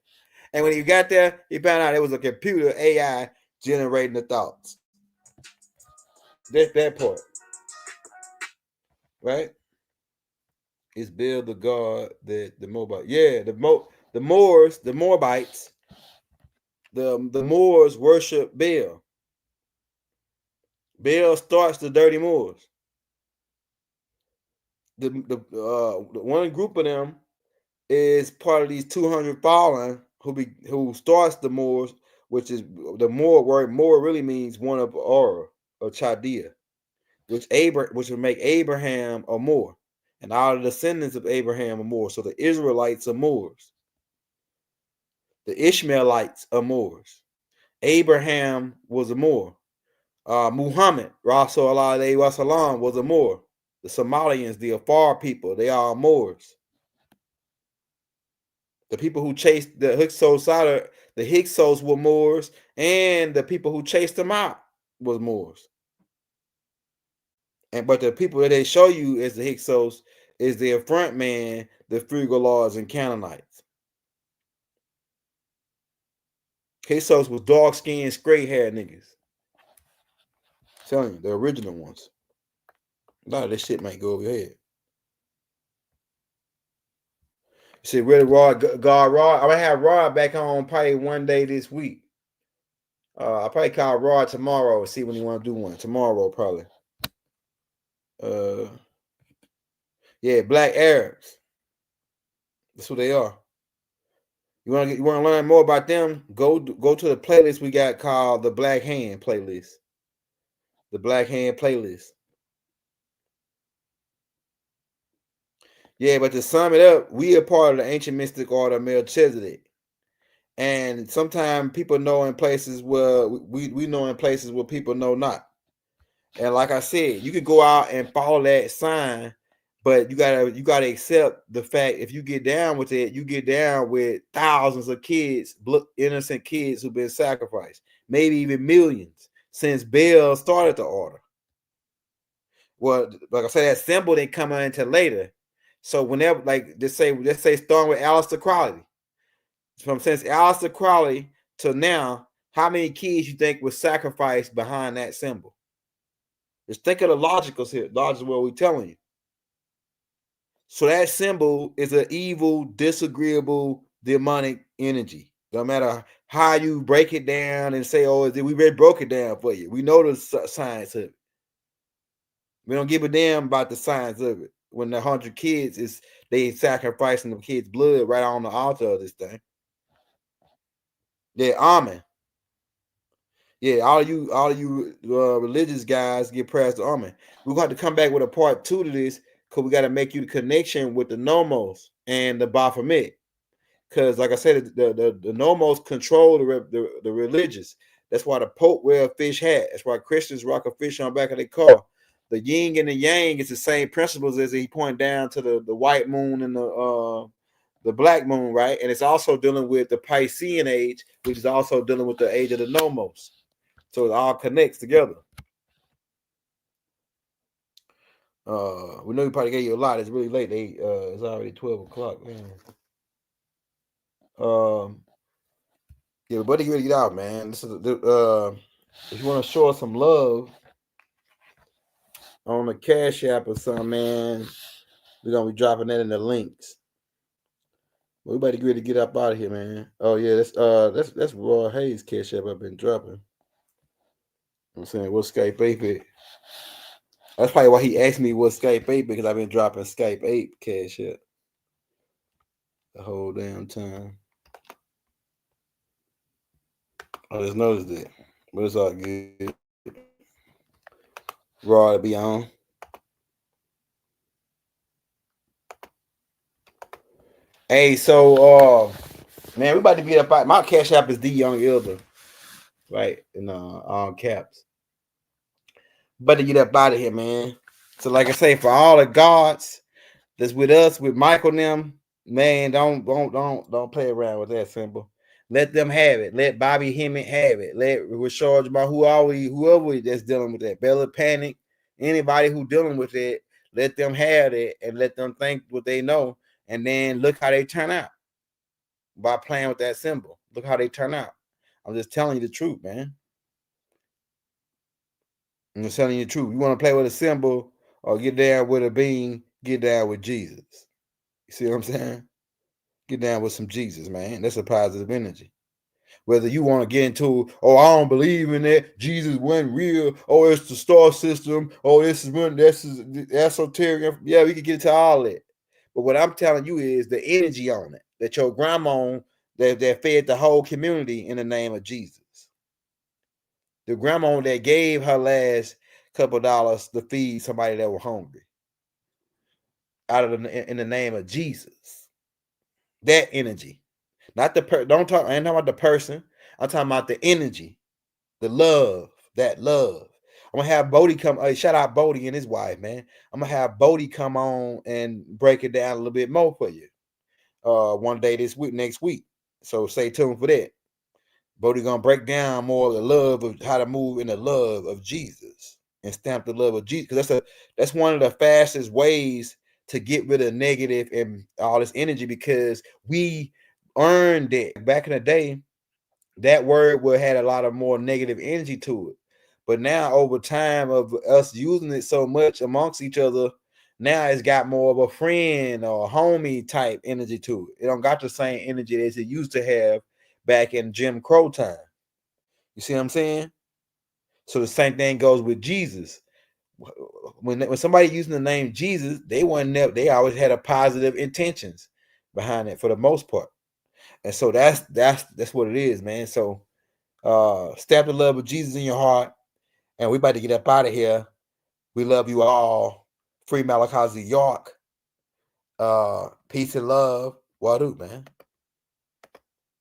And when he got there, he found out it was a computer AI generating the thoughts. That part, right? It's Baal the god that the Moabite. Yeah, the Moors, the Moabites, the Moors worship Baal. Baal starts the dirty Moors. The one group of them is part of these 200 fallen who starts the Moors, which is the Moor word. Moor really means one of Ur or Chaldea, which would make Abraham a Moor, and all the descendants of Abraham are Moors. So the Israelites are Moors, the Ishmaelites are Moors. Abraham was a Moor. Muhammad, Rasul alayhi wasalam, was a Moor. The Somalians, the Afar people, they are Moors. The people who chased the Hyksos were Moors, and the people who chased them out was Moors. But the people that they show you as the Hyksos is their front man, the Frugolars and Canaanites. Hyksos was dark-skinned, straight-haired niggas. I'm telling you, the original ones. A lot of this shit might go over your head. See, really, Rod, God, Rod. I'm gonna have Rod back on probably one day this week. I'll probably call Rod tomorrow and see when he want to do one. Tomorrow, probably. Yeah, Black Arabs. That's who they are. You want to learn more about them? Go to the playlist we got called the Black Hand playlist. The Black Hand playlist. Yeah, but to sum it up, we are part of the ancient mystic order of Melchizedek. And sometimes people know in places where we know in places where people know not. And like I said, you can go out and follow that sign, but you gotta accept the fact if you get down with it, you get down with thousands of kids, innocent kids who've been sacrificed, maybe even millions since Baal started the order. Well, like I said, that symbol didn't come into later. So whenever, like, let's say starting with Aleister Crowley, from since Aleister Crowley to now, how many kids you think was sacrificed behind that symbol? Just think of the logicals here. Logic is what we're telling you. So that symbol is an evil, disagreeable, demonic energy. No matter how you break it down and say, "Oh, we already broke it down for you." We know the science of it. We don't give a damn about the science of it. When the 100 kids is they sacrificing the kids' blood right on the altar of this thing. Yeah, amen. Yeah, all you religious guys get prayers to amen. We're going to have to come back with a part 2 to this because we got to make you the connection with the nomos and the Baphomet. Because, like I said, the nomos control the religious. That's why the Pope wear a fish hat. That's why Christians rock a fish on the back of their car. The yin and the yang is the same principles as he point down to the white moon and the black moon, right? And it's also dealing with the Piscean age, which is also dealing with the age of the nomos. So it all connects together. We know we probably gave you a lot. It's really late. It's already 12 o'clock, man. Yeah, but you ready to get out, man. This is if you want to show us some love on the Cash App or something, man, we're gonna be dropping that in the links. But we better get ready to get up out of here, man. Oh yeah, that's Roy Hayes Cash App I've been dropping. I'm saying what Skype 8. That's probably why he asked me what Skype 8 because I've been dropping Skype 8 Cash App the whole damn time. I just noticed it, but it's all good. Raw to be on. Hey, so man, we about to get up out. My Cash App is the Young Elder, right? In all caps. About to get up out of here, man. So, like I say, for all the gods that's with us, with Michael and them, man, don't play around with that symbol. Let them have it. Let Bobby Hemmett have it. Let Rashard about whoever that's dealing with that. Bella Panic, anybody who dealing with it, let them have it and let them think what they know. And then look how they turn out by playing with that symbol. Look how they turn out. I'm just telling you the truth, man. I'm just telling you the truth. You want to play with a symbol or get down with a being, get down with Jesus. You see what I'm saying? Get down with some Jesus, man. That's a positive energy. Whether you want to get into, oh, I don't believe in that, Jesus wasn't real, oh, it's the star system, oh, this is esoteric. Yeah, we can get into all that. But what I'm telling you is the energy on it, that your grandma that fed the whole community in the name of Jesus. The grandma that gave her last couple dollars to feed somebody that was hungry in the name of Jesus. That energy. Not the I ain't talking about the person. I'm talking about the energy, the love, that love. I'm gonna have Bodie come. Shout out Bodie and his wife, man. I'm gonna have Bodie come on and break it down a little bit more for you. One day this week, next week. So stay tuned for that. Bodie gonna break down more of the love of how to move in the love of Jesus and stamp the love of Jesus. Because that's one of the fastest ways to get rid of negative and all this energy, because we earned it. Back in the day, that word had a lot of more negative energy to it. But now over time of us using it so much amongst each other, Now it's got more of a friend or a homie type energy to it. It don't got the same energy as it used to have back in Jim Crow time. You see what I'm saying? So the same thing goes with Jesus. When somebody using the name Jesus, they always had a positive intentions behind it for the most part. And so that's what it is, man. So stab the love of Jesus in your heart, and we about to get up out of here. We love you all. Free Malachi York. Peace and love. What do, man?